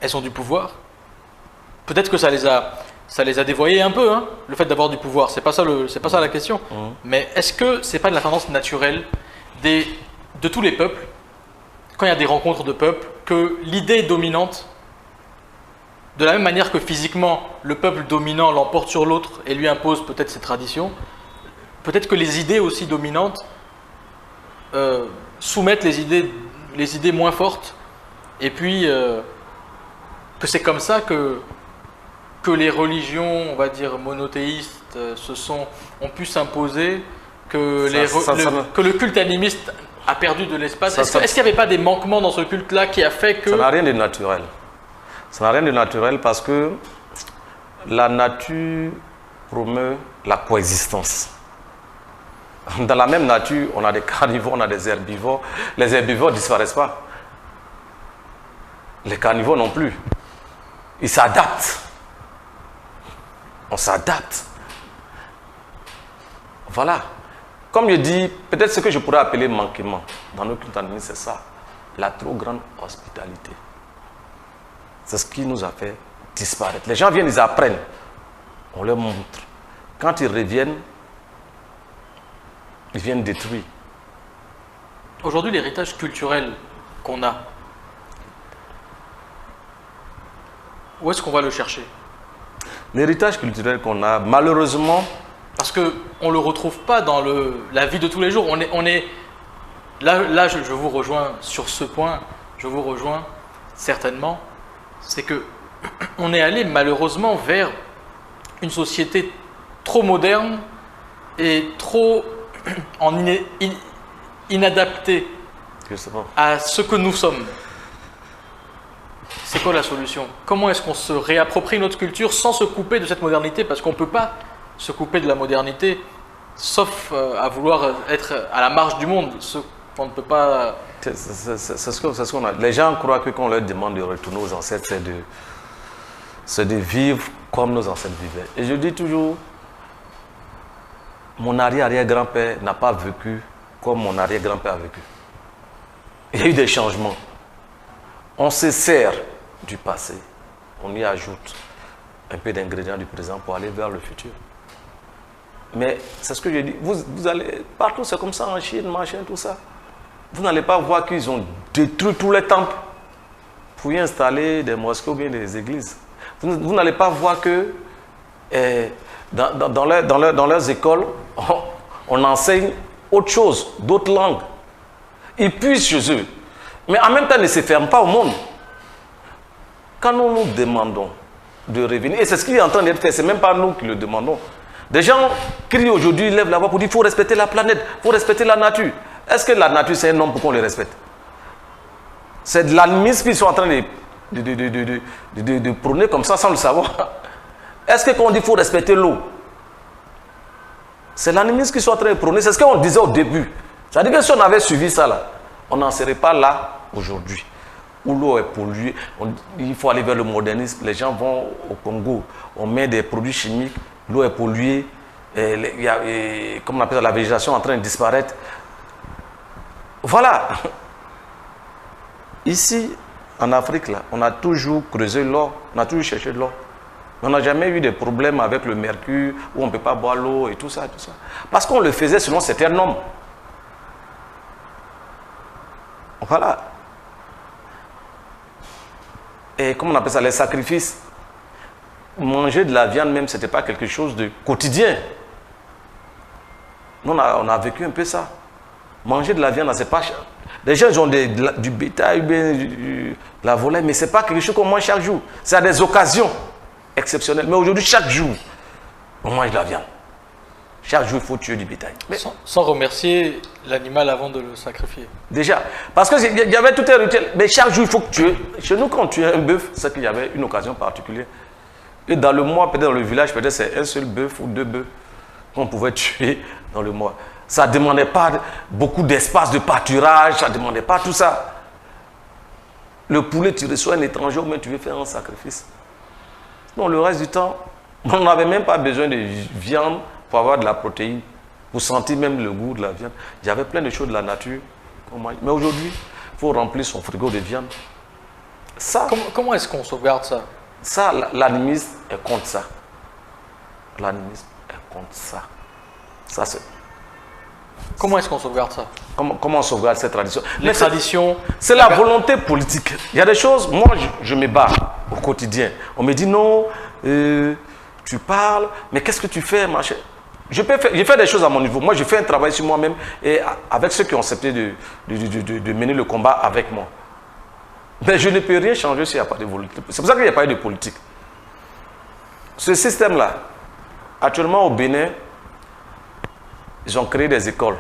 elles ont du pouvoir. Peut-être que ça les a dévoyées un peu, hein, le fait d'avoir du pouvoir. C'est pas ça la question. Mais est-ce que c'est pas de la tendance naturelle de tous les peuples, quand il y a des rencontres de peuples, que l'idée dominante, de la même manière que physiquement, le peuple dominant l'emporte sur l'autre et lui impose peut-être ses traditions, peut-être que les idées aussi dominantes soumettent les idées moins fortes, et puis que c'est comme ça que les religions, on va dire monothéistes, ont pu s'imposer, que le culte animiste a perdu de l'espace. Est-ce qu'il n'y avait pas des manquements dans ce culte-là qui a fait que... Ça n'a rien de naturel. Ça n'a rien de naturel parce que la nature promeut la coexistence. Dans la même nature, on a des carnivores, on a des herbivores. Les herbivores ne disparaissent pas. Les carnivores non plus. Ils s'adaptent. On s'adapte. Voilà. Comme je dis, peut-être ce que je pourrais appeler manquement dans nos cultes animistes, c'est ça. La trop grande hospitalité. C'est ce qui nous a fait disparaître. Les gens viennent, ils apprennent. On leur montre. Quand ils reviennent, ils viennent détruire. Aujourd'hui, l'héritage culturel qu'on a, où est-ce qu'on va le chercher? L'héritage culturel qu'on a, malheureusement... Parce qu'on ne le retrouve pas dans la vie de tous les jours. Là, je vous rejoins sur ce point, je vous rejoins certainement, c'est que on est allé malheureusement vers une société trop moderne et trop inadaptée à ce que nous sommes. C'est quoi la solution? Comment est-ce qu'on se réapproprie notre culture sans se couper de cette modernité? Parce qu'on ne peut pas se couper de la modernité, sauf à vouloir être à la marge du monde. On ne peut pas... C'est ce qu'on a. Les gens croient que quand on leur demande de retourner aux ancêtres, c'est de vivre comme nos ancêtres vivaient. Et je dis toujours, mon arrière-arrière-grand-père n'a pas vécu comme mon arrière-grand-père a vécu. Il y a eu des changements. On se sert du passé, on y ajoute un peu d'ingrédients du présent pour aller vers le futur. Mais c'est ce que je dis, vous allez partout, c'est comme ça en Chine, machin, tout ça. Vous n'allez pas voir qu'ils ont détruit tous les temples pour y installer des mosquées ou bien des églises. Vous n'allez pas voir que dans leurs écoles, on enseigne autre chose, d'autres langues. Ils puissent chez eux. Mais en même temps, ils ne se ferment pas au monde. Quand nous nous demandons de revenir, et c'est ce qui est en train d'être fait, ce n'est même pas nous qui le demandons. Des gens crient aujourd'hui, lèvent la voix pour dire qu'il faut respecter la planète, il faut respecter la nature. Est-ce que la nature c'est un homme pour qu'on le respecte? C'est de l'animisme qu'ils sont en train de prôner comme ça sans le savoir. Est-ce que quand on dit qu'il faut respecter l'eau, c'est l'animisme qui sont en train de prôner? C'est ce qu'on disait au début. C'est-à-dire que si on avait suivi ça là, on n'en serait pas là aujourd'hui. Où l'eau est polluée, il faut aller vers le modernisme. Les gens vont au Congo, on met des produits chimiques, l'eau est polluée, il y a, comme on appelle ça, la végétation est en train de disparaître. Voilà. Ici, en Afrique, là, on a toujours creusé l'or, on a toujours cherché de l'or. On n'a jamais eu de problème avec le mercure, où on ne peut pas boire l'eau et tout ça, tout ça. Parce qu'on le faisait selon certains normes. Voilà. Et comment on appelle ça, les sacrifices. Manger de la viande même, ce n'était pas quelque chose de quotidien. Nous, on a vécu un peu ça. Manger de la viande, c'est pas cher. Les gens ils ont du bétail, de la volaille, mais ce n'est pas quelque chose qu'on mange chaque jour. C'est à des occasions exceptionnelles. Mais aujourd'hui, chaque jour, on mange de la viande. Chaque jour, il faut tuer du bétail. Mais, sans remercier l'animal avant de le sacrifier. Déjà, parce qu'il y avait tout un rituel. Mais chaque jour, il faut que tu tues. Chez nous, quand on tuait un bœuf, c'est qu'il y avait une occasion particulière. Et dans le mois, peut-être dans le village, peut-être c'est un seul bœuf ou deux bœufs qu'on pouvait tuer dans le mois. Ça ne demandait pas beaucoup d'espace de pâturage, ça ne demandait pas tout ça. Le poulet, tu reçois un étranger, mais tu veux faire un sacrifice. Non, le reste du temps, on n'avait même pas besoin de viande pour avoir de la protéine, pour sentir même le goût de la viande. Il y avait plein de choses de la nature qu'on mange. Mais aujourd'hui, il faut remplir son frigo de viande. Ça, comment est-ce qu'on sauvegarde ça? Ça, l'animisme est contre ça. L'animisme est contre ça. Ça, c'est... Comment est-ce qu'on sauvegarde ça? Comment on sauvegarde cette tradition? Les traditions... C'est la volonté politique. Il y a des choses, moi, je me bats au quotidien. On me dit non, tu parles, mais qu'est-ce que tu fais, ma chère? Je fais des choses à mon niveau. Moi, je fais un travail sur moi-même et avec ceux qui ont accepté de mener le combat avec moi. Mais je ne peux rien changer s'il n'y a pas de volonté. C'est pour ça qu'il n'y a pas eu de politique. Ce système-là, actuellement au Bénin, ils ont créé des écoles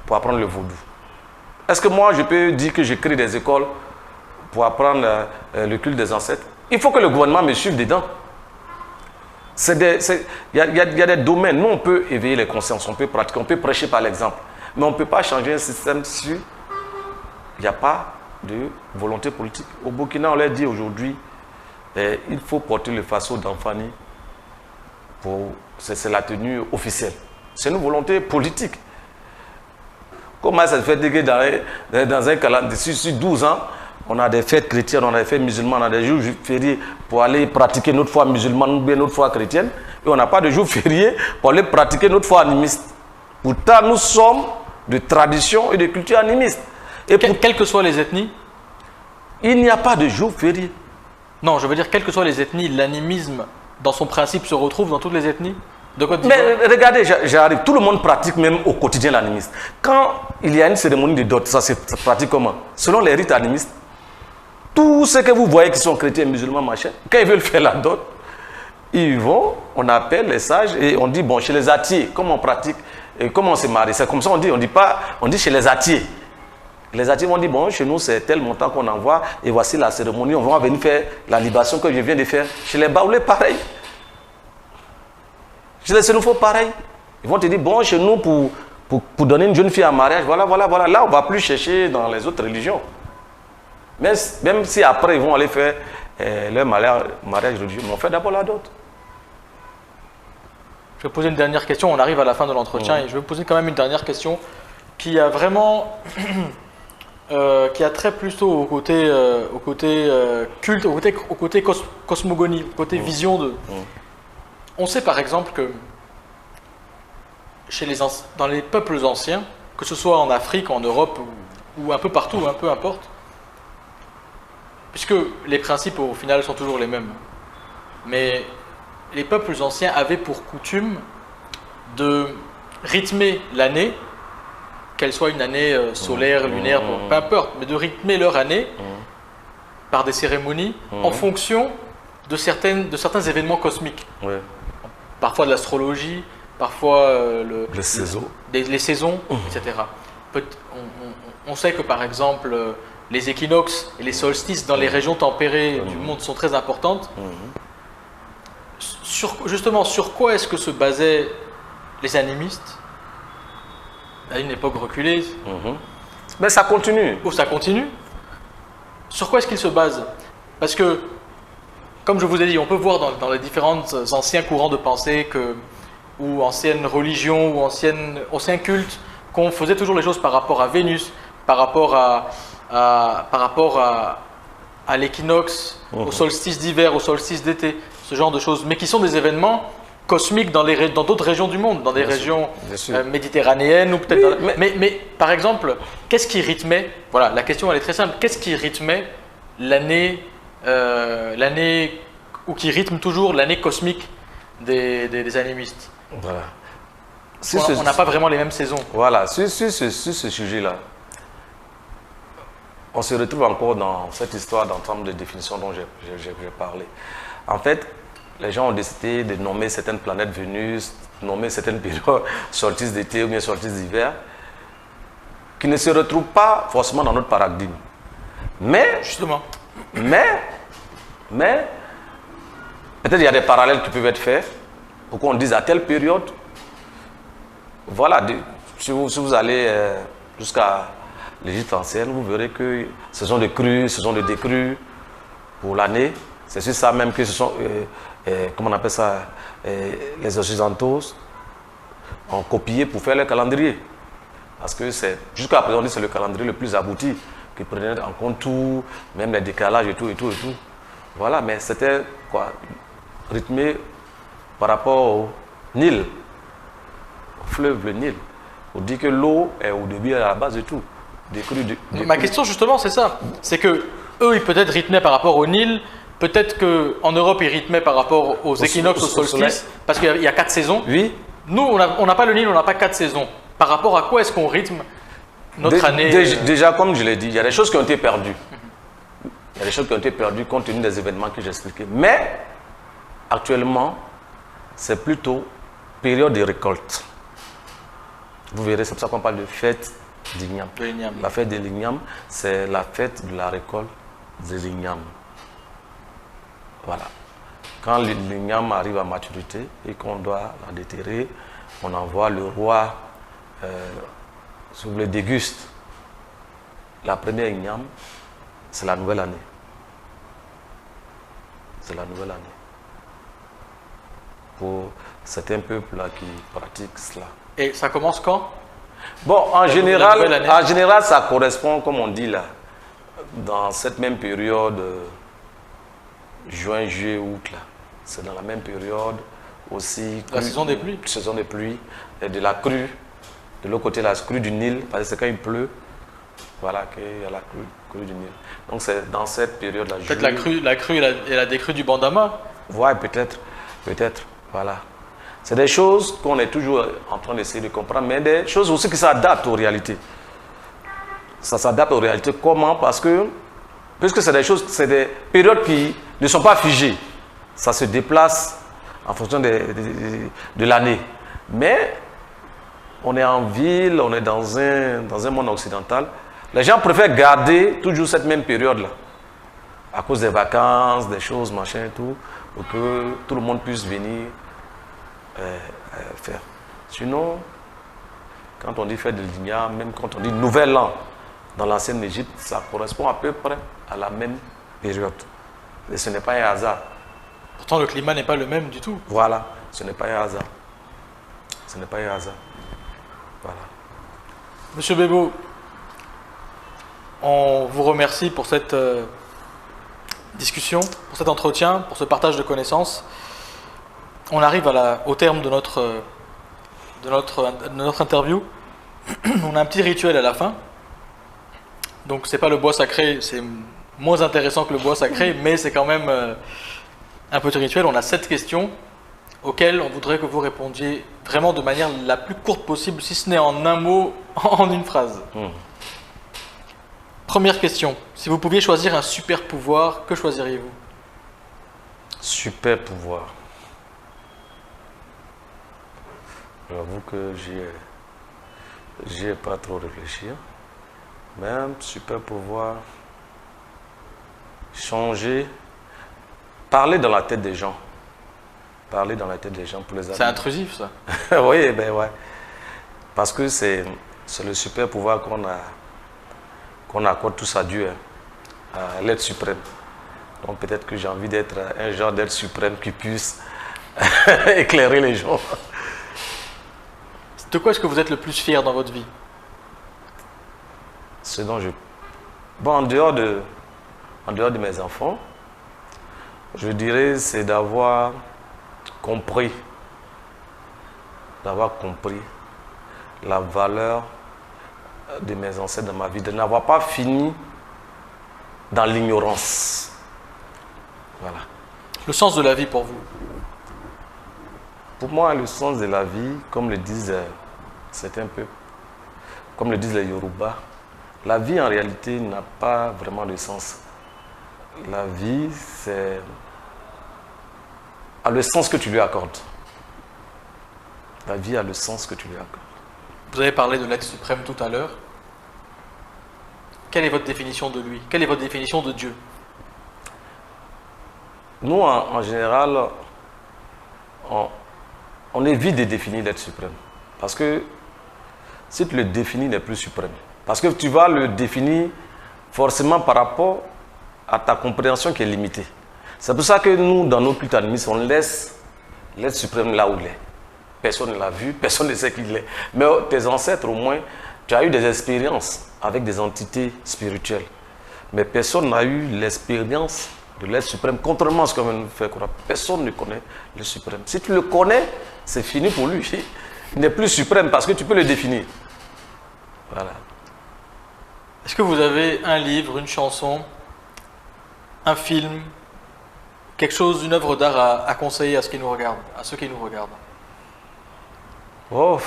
pour apprendre le vaudou. Est-ce que moi, je peux dire que je crée des écoles pour apprendre le culte des ancêtres? Il faut que le gouvernement me suive dedans. Il y a des domaines. Nous, on peut éveiller les consciences, on peut pratiquer, on peut prêcher par l'exemple. Mais on ne peut pas changer un système si il n'y a pas de volonté politique. Au Burkina, on leur dit aujourd'hui, il faut porter le faso d'Anfani. C'est la tenue officielle. C'est une volonté politique. Comment ça se fait que dans un calendrier, sur 12 ans, on a des fêtes chrétiennes, on a des fêtes musulmanes, on a des jours fériés pour aller pratiquer notre foi musulmane ou bien notre foi chrétienne, et on n'a pas de jours fériés pour aller pratiquer notre foi animiste. Pourtant, nous sommes de tradition et de culture animiste. Et quelles que soient les ethnies? Il n'y a pas de jour férié. Non, je veux dire, quelles que soient les ethnies, l'animisme, dans son principe, se retrouve dans toutes les ethnies de Côte d'Ivoire. Mais regardez, j'arrive. Tout le monde pratique même au quotidien l'animisme. Quand il y a une cérémonie de dot, ça se pratique comment? Selon les rites animistes. Tous ceux que vous voyez qui sont chrétiens, musulmans, machin, quand ils veulent faire la dot, ils vont, on appelle les sages et on dit, bon, chez les Atiers, comment on pratique et comment on se marie? C'est comme ça on dit, on dit chez les Atiers. Les Atiers vont dire, bon, chez nous, c'est tel montant qu'on envoie et voici la cérémonie, on va venir faire la libation que je viens de faire. Chez les Baoulés, pareil. Chez les Sénoufos, pareil. Ils vont te dire, bon, chez nous, pour donner une jeune fille en mariage, voilà. Là, on ne va plus chercher dans les autres religions. Même si après, ils vont aller faire leur mariage religieux, mais on fait d'abord la dot. Je vais poser une dernière question, on arrive à la fin de l'entretien, et je vais poser quand même une dernière question qui a vraiment... qui a trait plutôt au côté culte, au côté cosmogonie, au côté vision de... On sait par exemple que dans les peuples anciens, que ce soit en Afrique, en Europe ou un peu partout, peu importe, puisque les principes au final sont toujours les mêmes, mais les peuples anciens avaient pour coutume de rythmer l'année, qu'elle soit une année solaire, lunaire, peu importe, mais de rythmer leur année par des cérémonies en fonction de certains événements cosmiques. Ouais. Parfois de l'astrologie, parfois les saisons, etc. On sait que par exemple, les équinoxes et les solstices dans les régions tempérées du monde sont très importantes. Justement, sur quoi est-ce que se basaient les animistes à une époque reculée? Mais ça continue. Oh, ça continue. Sur quoi est-ce qu'ils se basent? Parce que, comme je vous ai dit, on peut voir dans les différents anciens courants de pensée ou anciennes religions ou anciens cultes qu'on faisait toujours les choses par rapport à Vénus, par rapport à l'équinoxe, au solstice d'hiver, au solstice d'été, ce genre de choses, mais qui sont des événements cosmiques dans d'autres régions du monde, dans des régions méditerranéennes ou peut-être... Oui, mais par exemple, qu'est-ce qui rythmait, voilà, la question elle est très simple, qu'est-ce qui rythmait l'année, ou qui rythme toujours l'année cosmique des animistes? Voilà. On n'a pas vraiment les mêmes saisons. Voilà, sur ce sujet-là, on se retrouve encore dans cette histoire d'ensemble de définitions dont j'ai parlé. En fait, les gens ont décidé de nommer certaines planètes Vénus, nommer certaines périodes solstice d'été ou bien solstice d'hiver, qui ne se retrouvent pas forcément dans notre paradigme. Mais, justement, peut-être il y a des parallèles qui peuvent être faits pour qu'on dise à telle période, voilà, si vous allez jusqu'à l'Égypte ancienne, vous verrez que ce sont des crues, ce sont des décrues pour l'année. C'est sur ça même que ce sont, comment on appelle ça, les Occidentaux ont copié pour faire le calendrier. Parce que jusqu'à présent, c'est le calendrier le plus abouti, qui prenait en compte tout, même les décalages et tout. Voilà, mais c'était quoi, rythmé par rapport au Nil, au fleuve, le Nil. On dit que l'eau est au début et à la base de tout. Ma question justement c'est ça, c'est que eux ils peut-être rythmaient par rapport au Nil, peut-être qu'en Europe ils rythmaient par rapport aux équinoxes, aux solstices, parce qu'il y a 4 saisons. Oui. Nous on n'a pas le Nil, on n'a pas 4 saisons. Par rapport à quoi est-ce qu'on rythme notre année? Déjà comme je l'ai dit, il y a des choses qui ont été perdues. Il y a des choses qui ont été perdues compte tenu des événements que j'ai expliqués. Mais actuellement, c'est plutôt période de récolte. Vous verrez, c'est pour ça qu'on parle de fête d'Ignam. La fête de l'Ignam, c'est la fête de la récolte de l'Ignam. Voilà. Quand l'Ignam arrive à maturité et qu'on doit la déterrer, on envoie le roi, si vous voulez, déguste. La première Ignam, c'est la nouvelle année. C'est la nouvelle année. Pour certains peuples-là qui pratiquent cela. Et ça commence quand? Bon, en général, ça correspond, comme on dit là, dans cette même période, juin, juillet, août, là. C'est dans la même période aussi. La saison des pluies. Saison des pluies, et de la crue. De l'autre côté, la crue du Nil, parce que c'est quand il pleut, voilà, qu'il y a la crue du Nil. Donc c'est dans cette période-là. Peut-être la crue et la décrue du Bandama. Ouais, peut-être, voilà. C'est des choses qu'on est toujours en train d'essayer de comprendre, mais des choses aussi qui s'adaptent aux réalités. Ça s'adapte aux réalités. Comment? Parce que, puisque c'est des choses, c'est des périodes qui ne sont pas figées. Ça se déplace en fonction de l'année. Mais on est en ville, on est dans un monde occidental. Les gens préfèrent garder toujours cette même période-là. À cause des vacances, des choses, machin et tout, pour que tout le monde puisse venir faire. Sinon, quand on dit fête de l'Ignam, même quand on dit nouvel an dans l'ancienne Égypte, ça correspond à peu près à la même période. Et ce n'est pas un hasard. Pourtant, le climat n'est pas le même du tout. Voilà, ce n'est pas un hasard. Ce n'est pas un hasard. Voilà. Monsieur Bébo, on vous remercie pour cette discussion, pour cet entretien, pour ce partage de connaissances. On arrive au terme de notre interview. On a un petit rituel à la fin. Donc c'est pas le bois sacré, c'est moins intéressant que le bois sacré, mais c'est quand même un petit rituel. On a 7 questions auxquelles on voudrait que vous répondiez vraiment de manière la plus courte possible, si ce n'est en un mot, en une phrase. Première question. Si vous pouviez choisir un super pouvoir, que choisiriez-vous? Super pouvoir. J'avoue que j'y ai pas trop réfléchi. Même super pouvoir changer, parler dans la tête des gens. Parler dans la tête des gens pour les amener. C'est intrusif, ça. Oui, ben ouais. Parce que c'est le super pouvoir qu'on accorde tous à Dieu, hein, à l'être suprême. Donc peut-être que j'ai envie d'être un genre d'être suprême qui puisse éclairer les gens. De quoi est-ce que vous êtes le plus fier dans votre vie? Ce dont je... Bon, en dehors de mes enfants, je dirais c'est d'avoir compris la valeur de mes ancêtres dans ma vie, de n'avoir pas fini dans l'ignorance. Voilà. Le sens de la vie pour vous? Pour moi, le sens de la vie, comme le disent certains peuples, comme le disent les Yoruba, la vie en réalité n'a pas vraiment de sens. La vie, a le sens que tu lui accordes. La vie a le sens que tu lui accordes. Vous avez parlé de l'être suprême tout à l'heure. Quelle est votre définition de lui? Quelle est votre définition de Dieu? Nous, en général, on évite de définir l'être suprême. Parce que si tu le définis, il n'est plus suprême. Parce que tu vas le définir forcément par rapport à ta compréhension qui est limitée. C'est pour ça que nous, dans nos cultes animistes, on laisse l'être suprême là où il est. Personne ne l'a vu, personne ne sait qui il est. Mais tes ancêtres, au moins, tu as eu des expériences avec des entités spirituelles. Mais personne n'a eu l'expérience de l'être suprême, contrairement à ce qu'on veut nous faire croire. Personne ne connaît le suprême. Si tu le connais, c'est fini pour lui. Il n'est plus suprême parce que tu peux le définir. Voilà. Est-ce que vous avez un livre, une chanson, un film, quelque chose, une œuvre d'art à conseiller à ceux qui nous regardent, Oh,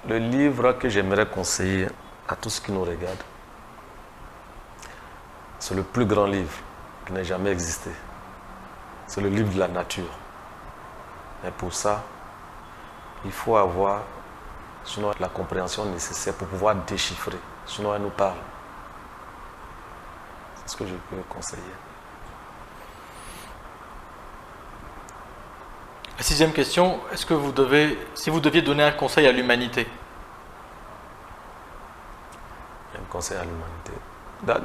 le livre que j'aimerais conseiller à tous ceux qui nous regardent, c'est le plus grand livre qui n'ait jamais existé. C'est le livre de la nature. Et pour ça, il faut avoir sinon la compréhension nécessaire pour pouvoir déchiffrer. Sinon, elle nous parle. C'est ce que je peux conseiller. La sixième question, est-ce que si vous deviez donner un conseil à l'humanité? Un conseil à l'humanité.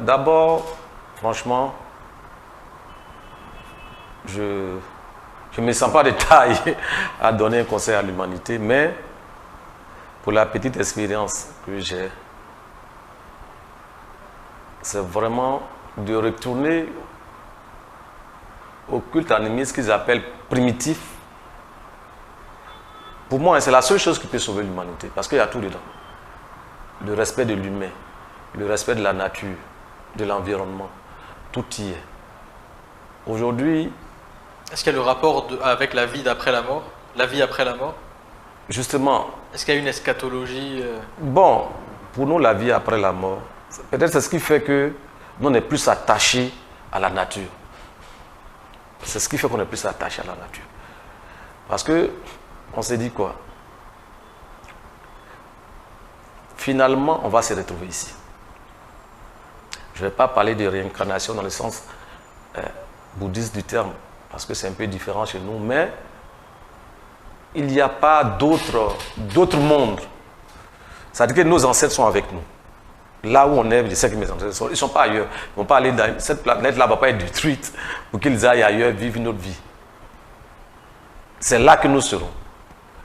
D'abord, franchement, je ne me sens pas de taille à donner un conseil à l'humanité, mais pour la petite expérience que j'ai, c'est vraiment de retourner au culte animiste qu'ils appellent primitif. Pour moi, c'est la seule chose qui peut sauver l'humanité, parce qu'il y a tout dedans. Le respect de l'humain, le respect de la nature, de l'environnement, tout y est. Aujourd'hui... Est-ce qu'il y a le rapport avec la vie d'après la mort? La vie après la mort? Justement... Est-ce qu'il y a une eschatologie? Bon, pour nous, la vie après la mort, peut-être c'est ce qui fait que nous, on est plus attachés à la nature. C'est ce qui fait qu'on est plus attachés à la nature. Parce que, on s'est dit quoi? Finalement, on va se retrouver ici. Je ne vais pas parler de réincarnation dans le sens bouddhiste du terme, parce que c'est un peu différent chez nous, mais il n'y a pas d'autres mondes. C'est-à-dire que nos ancêtres sont avec nous. Là où on est, je sais que mes ancêtres sont, ils ne sont pas ailleurs. Ils ne vont pas aller dans cette planète-là, ne va pas être détruite pour qu'ils aillent ailleurs vivre une autre vie. C'est là que nous serons.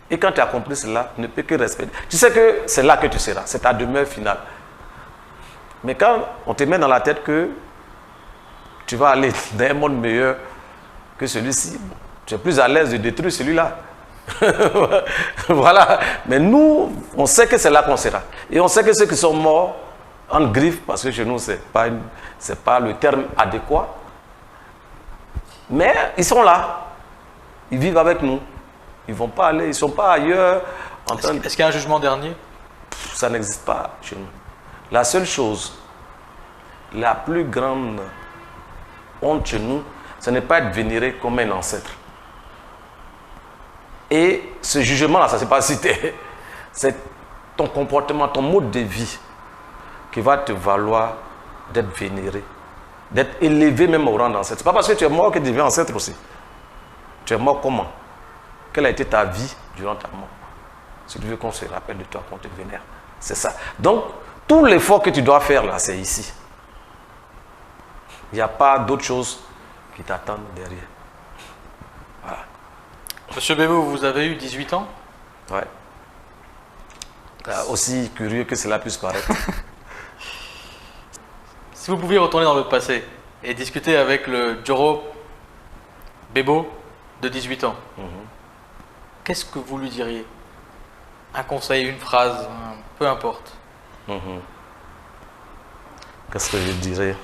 Et quand tu as compris cela, tu ne peux que respecter. Tu sais que c'est là que tu seras, c'est ta demeure finale. Mais quand on te met dans la tête que tu vas aller dans un monde meilleur que celui-ci, tu es plus à l'aise de détruire celui-là. Voilà. Mais nous, on sait que c'est là qu'on sera. Et on sait que ceux qui sont morts en griffe, parce que chez nous, ce n'est pas le terme adéquat. Mais ils sont là. Ils vivent avec nous. Ils ne vont pas aller, ils ne sont pas ailleurs. Est-ce qu'il y a un jugement dernier? Ça n'existe pas chez nous. La seule chose, la plus grande honte chez nous, ce n'est pas être vénéré comme un ancêtre. Et ce jugement-là, ça ne s'est pas cité. C'est ton comportement, ton mode de vie qui va te valoir d'être vénéré, d'être élevé même au rang d'ancêtre. Ce n'est pas parce que tu es mort que tu deviens ancêtre aussi. Tu es mort comment? Quelle a été ta vie durant ta mort? Si tu veux qu'on se rappelle de toi, qu'on te vénère. C'est ça. Donc, tout l'effort que tu dois faire là, c'est ici. Il n'y a pas d'autre chose qui t'attendent derrière. Voilà. Monsieur Bebo, vous avez eu 18 ans? Ouais. Aussi curieux que cela puisse paraître. Si vous pouviez retourner dans le passé et discuter avec le Joro Bebo de 18 ans, qu'est-ce que vous lui diriez? Un conseil, une phrase, peu importe. Qu'est-ce que je dirais?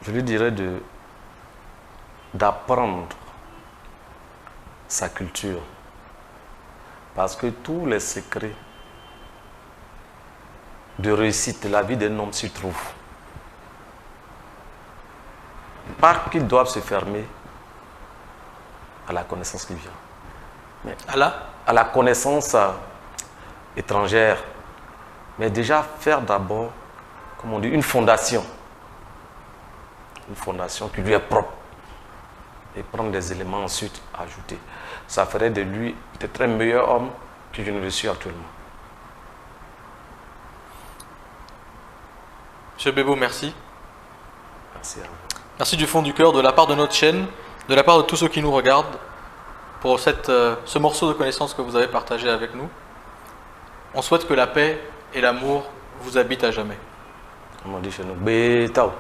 Je lui dirais d'apprendre sa culture. Parce que tous les secrets de réussite de la vie d'un homme s'y trouvent. Pas qu'ils doivent se fermer à la connaissance qui vient. Mais à la connaissance étrangère. Mais déjà faire d'abord, comme on dit, une fondation. Une fondation qui lui est propre. Et prendre des éléments ensuite à ajouter. Ça ferait de lui peut-être un meilleur homme que je ne le suis actuellement. Monsieur Bebo, merci. Merci à vous. Merci du fond du cœur, de la part de notre chaîne, de la part de tous ceux qui nous regardent, pour ce morceau de connaissance que vous avez partagé avec nous. On souhaite que la paix et l'amour vous habitent à jamais. Comme on dit chez nous, bétao.